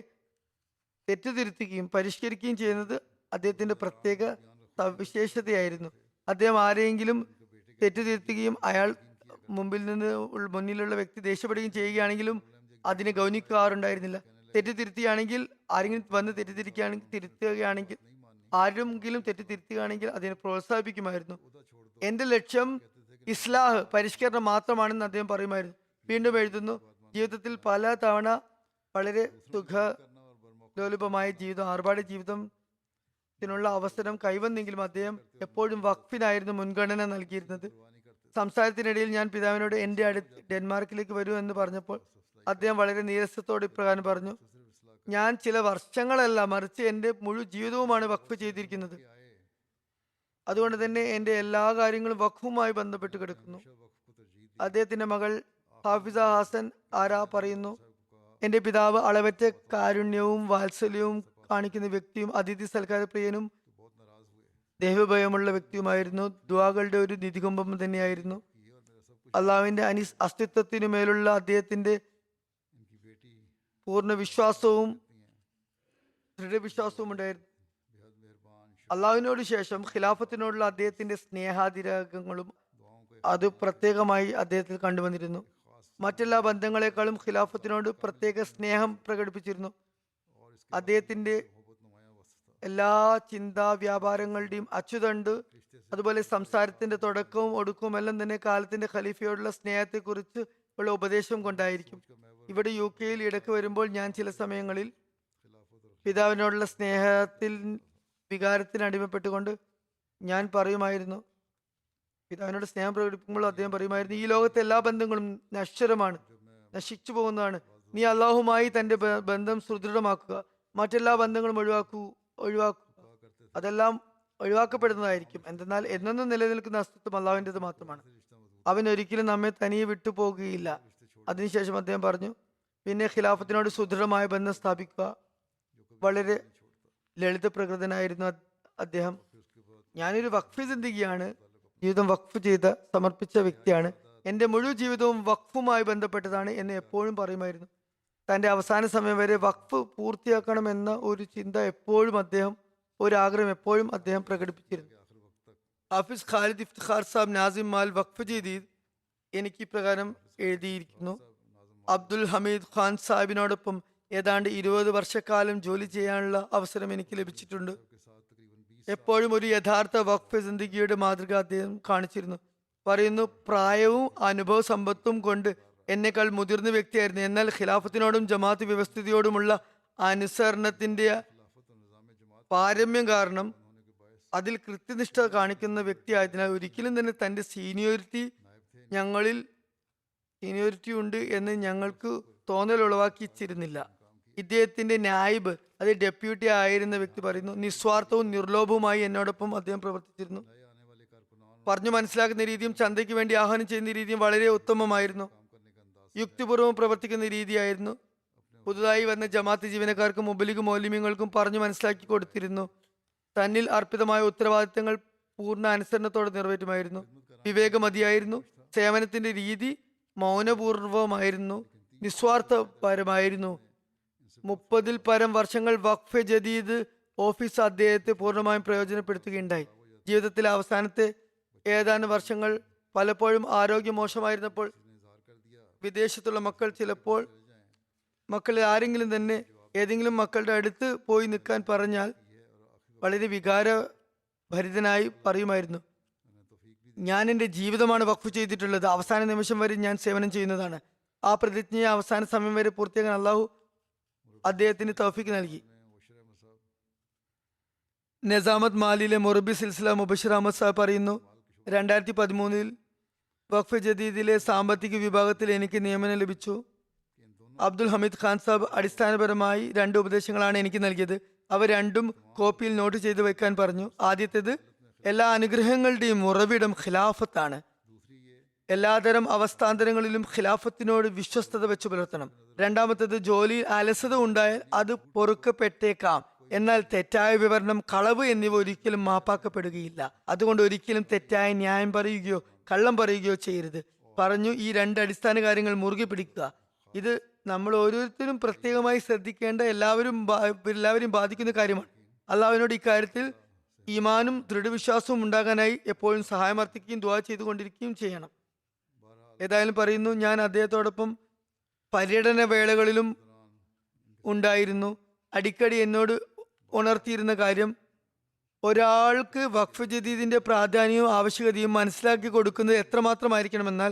തെറ്റുതിരുത്തുകയും പരിഷ്കരിക്കുകയും ചെയ്യുന്നത് അദ്ദേഹത്തിന്റെ പ്രത്യേക സവിശേഷതയായിരുന്നു. അദ്ദേഹം ആരെയെങ്കിലും തെറ്റുതിരുത്തുകയും അയാൾ മുന്നിലുള്ള വ്യക്തി ദേഷ്യപ്പെടുകയും ചെയ്യുകയാണെങ്കിലും അതിനെ ഗൗനിക്കാറുണ്ടായിരുന്നില്ല. തെറ്റുതിരുത്തുകയാണെങ്കിൽ ആരെങ്കിലും വന്ന് തിരുത്തുകയാണെങ്കിൽ ആരെങ്കിലും തെറ്റുതിരുത്തുകയാണെങ്കിൽ അതിനെ പ്രോത്സാഹിപ്പിക്കുമായിരുന്നു. എന്റെ ലക്ഷ്യം ഇസ്ലാഹ് പരിഷ്കരണം മാത്രമാണെന്ന് അദ്ദേഹം പറയുമായിരുന്നു. വീണ്ടും എഴുതുന്നു, ജീവിതത്തിൽ പല തവണ വളരെ സുഖലോലുപമായ ജീവിതം, ആർഭാട ജീവിതത്തിനുള്ള അവസരം കൈവന്നെങ്കിലും അദ്ദേഹം എപ്പോഴും വഖഫിനായിരുന്നു മുൻഗണന നൽകിയിരുന്നത്. സംസാരത്തിനിടയിൽ ഞാൻ പിതാവിനോട് എന്റെ അടുത്ത് ഡെൻമാർക്കിലേക്ക് വരൂ എന്ന് പറഞ്ഞപ്പോൾ അദ്ദേഹം വളരെ നീരസത്തോടെ ഇപ്രകാരം പറഞ്ഞു, ഞാൻ ചില വർഷങ്ങളല്ല മറിച്ച് എന്റെ മുഴു ജീവിതവുമാണ് വഖഫ് ചെയ്തിരിക്കുന്നത്. അതുകൊണ്ട് തന്നെ എന്റെ എല്ലാ കാര്യങ്ങളും വഖഫുമായി ബന്ധപ്പെട്ട് കിടക്കുന്നു. അദ്ദേഹത്തിന്റെ മകൾ ഹാഫിസ ഹാസൻ ആരാ പറയുന്നു, എന്റെ പിതാവ് അളവറ്റ കാരുണ്യവും വാത്സല്യവും കാണിക്കുന്ന വ്യക്തിയും അതിഥി സൽക്കാര പ്രിയനും ദൈവഭയമുള്ള വ്യക്തിയുമായിരുന്നു. ദുആകളുടെ ഒരു നിധികുംഭം തന്നെയായിരുന്നു. അള്ളാഹുവിന്റെ അസ്തിത്വത്തിനു മേലുള്ള അദ്ദേഹത്തിന്റെ പൂർണ്ണ വിശ്വാസവും ദൃഢവിശ്വാസവും ഉണ്ടായിരുന്നു. അള്ളാഹുവിനോട് ശേഷം ഖിലാഫത്തിനോടുള്ള അദ്ദേഹത്തിന്റെ സ്നേഹാതിരാഗങ്ങളും അത് പ്രത്യേകമായി അദ്ദേഹത്തിൽ കണ്ടുവന്നിരുന്നു. മറ്റെല്ലാ ബന്ധങ്ങളെക്കാളും ഖിലാഫത്തിനോട് പ്രത്യേക സ്നേഹം പ്രകടിപ്പിച്ചിരുന്നു. അദ്ദേഹത്തിന്റെ എല്ലാ ചിന്താ വ്യാപാരങ്ങളുടെയും അച്ചുതണ്ട്, അതുപോലെ സംസാരത്തിന്റെ തുടക്കവും ഒടുക്കവും എല്ലാം തന്നെ കാലത്തിന്റെ ഖലീഫയോടുള്ള സ്നേഹത്തെക്കുറിച്ച് ഉള്ള ഉപദേശം കൊണ്ടായിരിക്കും. ഇവിടെ UK ഇടയ്ക്ക് വരുമ്പോൾ ഞാൻ ചില സമയങ്ങളിൽ പിതാവിനോടുള്ള സ്നേഹത്തിൽ വികാരത്തിന് അടിമപ്പെട്ടുകൊണ്ട് ഞാൻ പറയുമായിരുന്നു, പിതാവിനോട് സ്നേഹം പ്രകടിപ്പിക്കുമ്പോൾ അദ്ദേഹം പറയുമായിരുന്നു, ഈ ലോകത്തെ എല്ലാ ബന്ധങ്ങളും നശ്വരമാണ്, നശിച്ചു പോകുന്നതാണ്. നീ അള്ളാഹുമായി തന്റെ ബന്ധം സുദൃഢമാക്കുക, മറ്റെല്ലാ ബന്ധങ്ങളും ഒഴിവാക്കുക. അതെല്ലാം ഒഴിവാക്കപ്പെടുന്നതായിരിക്കും. എന്തെന്നാൽ എന്നെന്നും നിലനിൽക്കുന്ന അസ്തിത്വം അള്ളാഹുവിൻ്റെത് മാത്രമാണ്. അവൻ ഒരിക്കലും നമ്മെ തനിയെ വിട്ടുപോകുകയില്ല. അതിനുശേഷം അദ്ദേഹം പറഞ്ഞു, പിന്നെ ഖിലാഫത്തിനോട് സുദൃഢമായ ബന്ധം സ്ഥാപിക്കുക. വളരെ ലളിത പ്രകൃതനായിരുന്നു അദ്ദേഹം. ഞാനൊരു വഖഫ് സിന്ദഗിയാണ്, ജീവിതം വഖഫ് ചെയ്ത് സമർപ്പിച്ച വ്യക്തിയാണ്. എൻ്റെ മുഴുവൻ ജീവിതവും വഖഫുമായി ബന്ധപ്പെട്ടതാണ് എന്ന് എപ്പോഴും പറയുമായിരുന്നു. തൻ്റെ അവസാന സമയം വരെ വഖഫ് പൂർത്തിയാക്കണമെന്ന ഒരു ചിന്ത എപ്പോഴും അദ്ദേഹം, ഒരാഗ്രഹം എപ്പോഴും അദ്ദേഹം പ്രകടിപ്പിച്ചിരുന്നു. ഹാഫിസ് ഖാലിദ് ഇഫ്തിഖാർ സാബ് നാസിം മാൽ വഖഫ് ജദീദ് എനിക്ക് ഇപ്രകാരം എഴുതിയിരിക്കുന്നു, അബ്ദുൽ ഹമീദ് ഖാൻ സാഹിബിനോടൊപ്പം ഏതാണ്ട് 20 വർഷക്കാലം ജോലി ചെയ്യാനുള്ള അവസരം എനിക്ക് ലഭിച്ചിട്ടുണ്ട്. എപ്പോഴും ഒരു യഥാർത്ഥ വഖഫ് സിന്ദഗിയുടെ മാതൃക അദ്ദേഹം കാണിച്ചിരുന്നു. പറയുന്നു, പ്രായവും അനുഭവ സമ്പത്തും കൊണ്ട് എന്നേക്കാൾ മുതിർന്ന വ്യക്തിയായിരുന്നു. എന്നാൽ ഖിലാഫത്തിനോടും ജമാഅത്ത് വ്യവസ്ഥിതിയോടുമുള്ള അനുസരണത്തിന്റെ പാരമ്യം കാരണം അതിൽ കൃത്യനിഷ്ഠ കാണിക്കുന്ന വ്യക്തിയായതിനാൽ ഒരിക്കലും തന്നെ തന്റെ സീനിയോറിറ്റി ഉണ്ട് എന്ന് ഞങ്ങൾക്ക് തോന്നൽ ഉളവാക്കിച്ചിരുന്നില്ല. ഇദ്ദേഹത്തിന്റെ നായിബ്, അത് ഡെപ്യൂട്ടി ആയിരുന്ന വ്യക്തി പറയുന്നു, നിസ്വാർത്ഥവും നിർലോഭവുമായി എന്നോടൊപ്പം അദ്ദേഹം പ്രവർത്തിച്ചിരുന്നു. പറഞ്ഞു മനസ്സിലാക്കുന്ന രീതിയും ചന്തയ്ക്ക് വേണ്ടി ആഹ്വാനം ചെയ്യുന്ന രീതിയും വളരെ ഉത്തമമായിരുന്നു. യുക്തിപൂർവ്വം പ്രവർത്തിക്കുന്ന രീതിയായിരുന്നു. പുതുതായി വന്ന ജമാഅത്ത് ജീവനക്കാർക്കും മുബലിഗ് മൗലിമ്യങ്ങൾക്കും പറഞ്ഞു മനസ്സിലാക്കി കൊടുത്തിരുന്നു. തന്നിൽ അർപ്പിതമായ ഉത്തരവാദിത്തങ്ങൾ പൂർണ്ണ അനുസരണത്തോടെ നിറവേറ്റുമായിരുന്നു. വിവേകമതിയായിരുന്നു. സേവനത്തിന്റെ രീതി മൗനപൂർവമായിരുന്നു, നിസ്വാർത്ഥപരമായിരുന്നു. 30-ൽ പരം വർഷങ്ങൾ വഖഫ് ജദീദ് ഓഫീസ് അദ്ദേഹത്തെ പൂർണ്ണമായും പ്രയോജനപ്പെടുത്തുകയുണ്ടായി. ജീവിതത്തിലെ അവസാനത്തെ ഏതാനും വർഷങ്ങൾ പലപ്പോഴും ആരോഗ്യം മോശമായിരുന്നപ്പോൾ വിദേശത്തുള്ള മക്കൾ ചിലപ്പോൾ മക്കളിൽ ആരെങ്കിലും തന്നെ ഏതെങ്കിലും മക്കളുടെ അടുത്ത് പോയി നിൽക്കാൻ പറഞ്ഞാൽ വളരെ വികാരഭരിതനായി പറയുമായിരുന്നു, ഞാൻ എൻ്റെ ജീവിതമാണ് വഖഫ് ചെയ്തിട്ടുള്ളത്, അവസാന നിമിഷം വരെ ഞാൻ സേവനം ചെയ്യുന്നതാണ്. ആ പ്രതിജ്ഞയെ അവസാന സമയം വരെ പൂർത്തിയാക്കാൻ അള്ളാഹു അദ്ദേഹത്തിന് തൗഫീക്ക് നൽകി. നസാമത്ത് മാലിയിലെ മൊറബി സിൽസില മുബഷിർ അഹമ്മദ് സാഹിബ് പറയുന്നു, 2013-ൽ വഖഫ് ജദീദിലെ സാമ്പത്തിക വിഭാഗത്തിൽ എനിക്ക് നിയമനം ലഭിച്ചു. അബ്ദുൽ ഹമീദ് ഖാൻ സാഹിബ് അടിസ്ഥാനപരമായി 2 ഉപദേശങ്ങളാണ് എനിക്ക് നൽകിയത്. അവ രണ്ടും കോപ്പിയിൽ നോട്ട് ചെയ്ത് വെക്കാൻ പറഞ്ഞു. ആദ്യത്തേത്, എല്ലാ അനുഗ്രഹങ്ങളുടെയും ഉറവിടം ഖിലാഫത്താണ്. എല്ലാതരം അവസ്ഥാന്തരങ്ങളിലും ഖിലാഫത്തിനോട് വിശ്വസ്തത വെച്ച് പുലർത്തണം. രണ്ടാമത്തേത്, ജോലിയിൽ അലസത ഉണ്ടായാൽ അത് പൊറുക്കപ്പെട്ടേക്കാം, എന്നാൽ തെറ്റായ വിവരണം, കളവ് എന്നിവ ഒരിക്കലും മാപ്പാക്കപ്പെടുകയില്ല. അതുകൊണ്ട് ഒരിക്കലും തെറ്റായ ന്യായം പറയുകയോ കള്ളം പറയുകയോ ചെയ്യരുത് പറഞ്ഞു. ഈ 2 അടിസ്ഥാന കാര്യങ്ങൾ മുറുകെ പിടിക്കുക. ഇത് നമ്മൾ ഓരോരുത്തരും പ്രത്യേകമായി ശ്രദ്ധിക്കേണ്ട, എല്ലാവരും ബാധിക്കുന്ന കാര്യമാണ്. അള്ളാഹുവിനോട് ഇക്കാര്യത്തിൽ ഈമാനും ദൃഢവിശ്വാസവും ഉണ്ടാകാനായി എപ്പോഴും സഹായം അർത്ഥിക്കുകയും ദുആ ചെയ്തുകൊണ്ടിരിക്കുകയും ചെയ്യണം. ഏതായാലും പറയുന്നു, ഞാൻ അദ്ദേഹത്തോടൊപ്പം പര്യടന വേളകളിലും ഉണ്ടായിരുന്നു. അടിക്കടി എന്നോട് ഉണർത്തിയിരുന്ന കാര്യം, ഒരാൾക്ക് വഖഫ് ജദീദിന്റെ പ്രാധാന്യവും ആവശ്യകതയും മനസ്സിലാക്കി കൊടുക്കുന്നത് എത്രമാത്രമായിരിക്കണമെന്നാൽ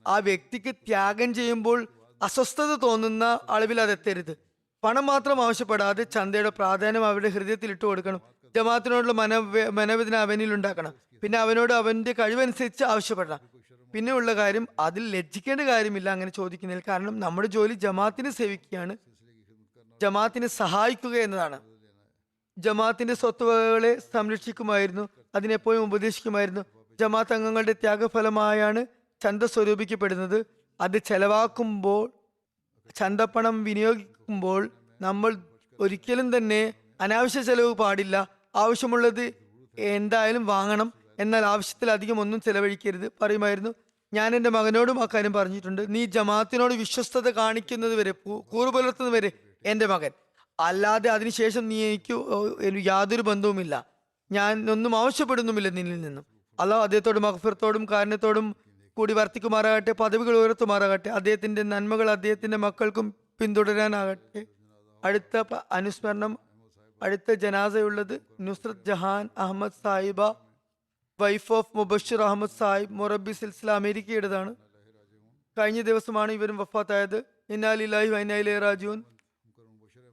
ആ വ്യക്തിക്ക് ത്യാഗം ചെയ്യുമ്പോൾ അസ്വസ്ഥത തോന്നുന്ന അളവിൽ അതെത്തരുത്. പണം മാത്രം ആവശ്യപ്പെടാതെ ചന്തയുടെ പ്രാധാന്യം അവരുടെ ഹൃദയത്തിൽ ഇട്ട് കൊടുക്കണം. ജമാഅത്തിനോടുള്ള മനോവേദന അവനിൽ ഉണ്ടാക്കണം. പിന്നെ അവനോട് അവന്റെ കഴിവനുസരിച്ച് ആവശ്യപ്പെടണം. പിന്നെ ഉള്ള കാര്യം, അതിൽ ലജ്ജിക്കേണ്ട കാര്യമില്ല അങ്ങനെ ചോദിക്കുന്നതിൽ. കാരണം നമ്മുടെ ജോലി ജമാഅത്തിനെ സേവിക്കുകയാണ്, ജമാഅത്തിനെ സഹായിക്കുക എന്നതാണ്. ജമാഅത്തിന്റെ സ്വത്തുവകകളെ സംരക്ഷിക്കുമായിരുന്നു, അതിനെപ്പോഴും ഉപദേശിക്കുമായിരുന്നു. ജമാഅത്ത് അംഗങ്ങളുടെ ത്യാഗഫലമായാണ് ചന്ത സ്വരൂപിക്കപ്പെടുന്നത്. അത് ചെലവാക്കുമ്പോൾ, ചന്തപ്പണം വിനിയോഗിക്കുമ്പോൾ നമ്മൾ ഒരിക്കലും തന്നെ അനാവശ്യ ചെലവ് പാടില്ല. ആവശ്യമുള്ളത് എന്തായാലും വാങ്ങണം, എന്നാൽ ആവശ്യത്തിലധികം ഒന്നും ചെലവഴിക്കരുത് പറയുമായിരുന്നു. ഞാൻ എൻ്റെ മകനോടും ആ കാര്യം പറഞ്ഞിട്ടുണ്ട്. നീ ജമാഅത്തിനോട് വിശ്വസ്തത കാണിക്കുന്നത് വരെ, കൂറു പുലർത്തുന്നത് വരെ എൻ്റെ മകൻ, അല്ലാതെ അതിനുശേഷം നീ എനിക്ക് യാതൊരു ബന്ധവുമില്ല, ഞാൻ ഒന്നും ആവശ്യപ്പെടുന്നുമില്ല നിന്നിൽ നിന്നും. അല്ലാഹു അദ്ദേഹത്തോടും മഗ്ഫിറത്തോടും കാരുണ്യത്തോടും കൂടി വർത്തിക്കുമാറാകട്ടെ, പദവികൾ ഉയർത്തുമാറാകട്ടെ, അദ്ദേഹത്തിന്റെ നന്മകൾ അദ്ദേഹത്തിന്റെ മക്കൾക്കും പിന്തുടരാനാകട്ടെ. അടുത്ത അനുസ്മരണം, അടുത്ത ജനാസയുള്ളത് നുസ്രത്ത് ജഹാൻ അഹമ്മദ് സാഹിബ, വൈഫ് ഓഫ് മുബഷിർ അഹമ്മദ് സാഹിബ്, മൊറബി സിൽസില, അമേരിക്കയുടേതാണ്. കഴിഞ്ഞ ദിവസമാണ് ഇവരും വഫാത്തായത്. ഇന്നാ ലില്ലാഹി വ ഇന്നാ ഇലൈഹി റാജിഊൻ.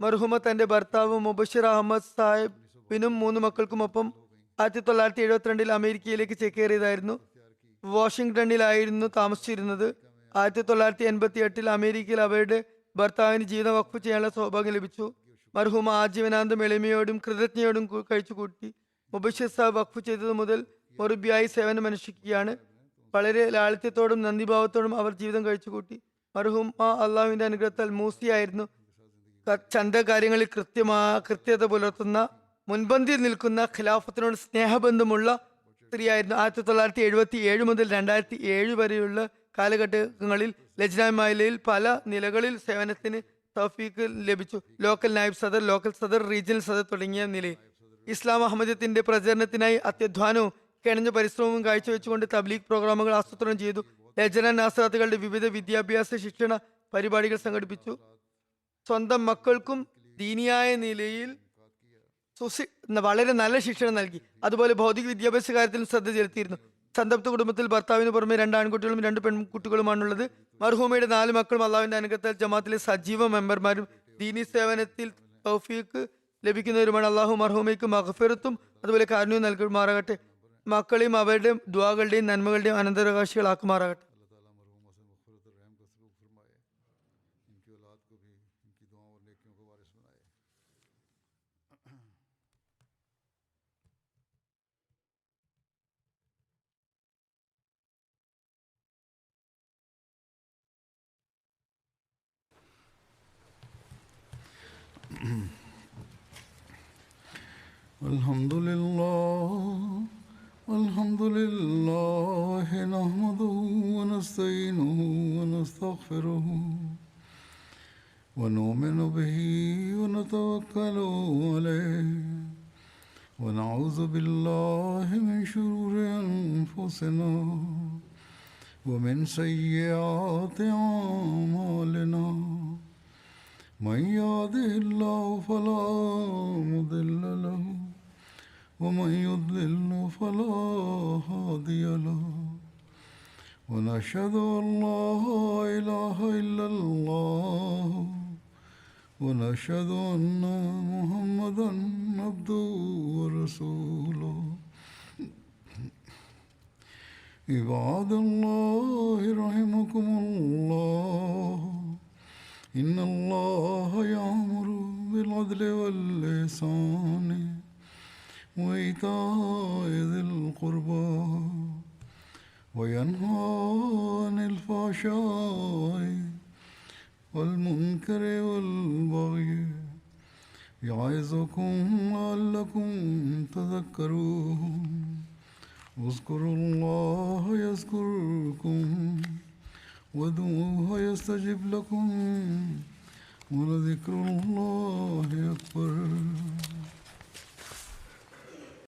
മർഹൂമ തന്റെ ഭർത്താവ് മുബഷിർ അഹമ്മദ് സാഹിബിനും 3 മക്കൾക്കുമൊപ്പം 1972-ൽ അമേരിക്കയിലേക്ക് ചേക്കേറിയതായിരുന്നു. വാഷിംഗ്ടണിലായിരുന്നു താമസിച്ചിരുന്നത്. 1988-ൽ അമേരിക്കയിൽ അവരുടെ ഭർത്താവിന് ജീവിതം വഖഫ് ചെയ്യാനുള്ള സൗഭാഗ്യം ലഭിച്ചു. മർഹൂമ ആജീവനാന്തം എളിമയോടും കൃതജ്ഞയോടും കഴിച്ചുകൂട്ടി. മുബഷിർ സാഹിബ് വഖഫ് ചെയ്തത് മുതൽ മൊറബിയായി സേവനം അനുഷ്ഠിക്കുകയാണ്. വളരെ ലാളിത്യത്തോടും നന്ദിഭാവത്തോടും അവർ ജീവിതം കഴിച്ചുകൂട്ടി. മർഹൂമ അള്ളാഹുവിന്റെ അനുഗ്രഹത്താൽ മൂസിയായിരുന്നു. ചന്ത കാര്യങ്ങളിൽ കൃത്യത പുലർത്തുന്ന, മുൻപന്തിയിൽ നിൽക്കുന്ന, ഖിലാഫത്തിനോട് സ്നേഹബന്ധമുള്ള സ്ത്രീയായിരുന്നു. 1977 മുതൽ 2007 വരെയുള്ള കാലഘട്ടങ്ങളിൽ ലജ്നാമാലയിൽ പല നിലകളിൽ സേവനത്തിന് തൗഫീക്ക് ലഭിച്ചു. ലോക്കൽ നായിബ് സദർ, ലോക്കൽ സദർ, റീജിയണൽ സദർ തുടങ്ങിയ നിലയിൽ ഇസ്ലാം അഹമ്മദത്തിന്റെ പ്രചരണത്തിനായി അത്യധ്വാനവും കിണഞ്ഞ പരിശ്രമവും കാഴ്ചവെച്ചുകൊണ്ട് തബ്ലീഗ് പ്രോഗ്രാമുകൾ ആസൂത്രണം ചെയ്തു. ലജ്ന നാസറാത്തുകളുടെ വിവിധ വിദ്യാഭ്യാസ ശിക്ഷണ പരിപാടികൾ സംഘടിപ്പിച്ചു. സ്വന്തം മക്കൾക്കും ദീനിയായ നിലയിൽ വളരെ നല്ല ശിക്ഷണം നൽകി. അതുപോലെ ഭൗതിക വിദ്യാഭ്യാസ കാര്യത്തിലും ശ്രദ്ധ ചെലുത്തിയിരുന്നു. സന്തപ്ത കുടുംബത്തിൽ ഭർത്താവിന് പുറമെ 2 ആൺകുട്ടികളും 2 പെൺകുട്ടികളുമാണുള്ളത്. മർഹൂമയുടെ 4 മക്കളും അള്ളാഹുവിന്റെ അനുഗ്രഹത്താൽ ജമാഅത്തിലെ സജീവ മെമ്പർമാരും ദീനി സേവനത്തിൽ തൗഫീഖ് ലഭിക്കുന്നവരുമാണ്. അള്ളാഹു മർഹൂമയ്ക്ക് മഗ്ഫിറത്തും അതുപോലെ കാരുണ്യവും നൽകുമാറാകട്ടെ. മക്കളെയും അവരുടെ ദുആകളുടെയും നന്മകളുടെയും അനന്തരാവകാശികളാക്കുമാറാകട്ടെ. الحمد لله نحمده ونستعينه ونستغفره ونؤمن به ونتوكل عليه ونعوذ بالله من شرور أنفسنا ومن سيئات أعمالنا من يهده الله فلا مضل له ومن يضلل فلا هادي له ونشهد أن لا إله إلا الله ونشهد أن محمدا عبده ورسوله عباد الله رحمكم الله إن الله يأمر بالعدل والإحسان وإيتاء ذي القربى وينهى عن الفحشاء والمنكر والبغي يعظكم لعلكم تذكرون اذكروا الله يذكركم وادعوه يستجب لكم ولذكر الله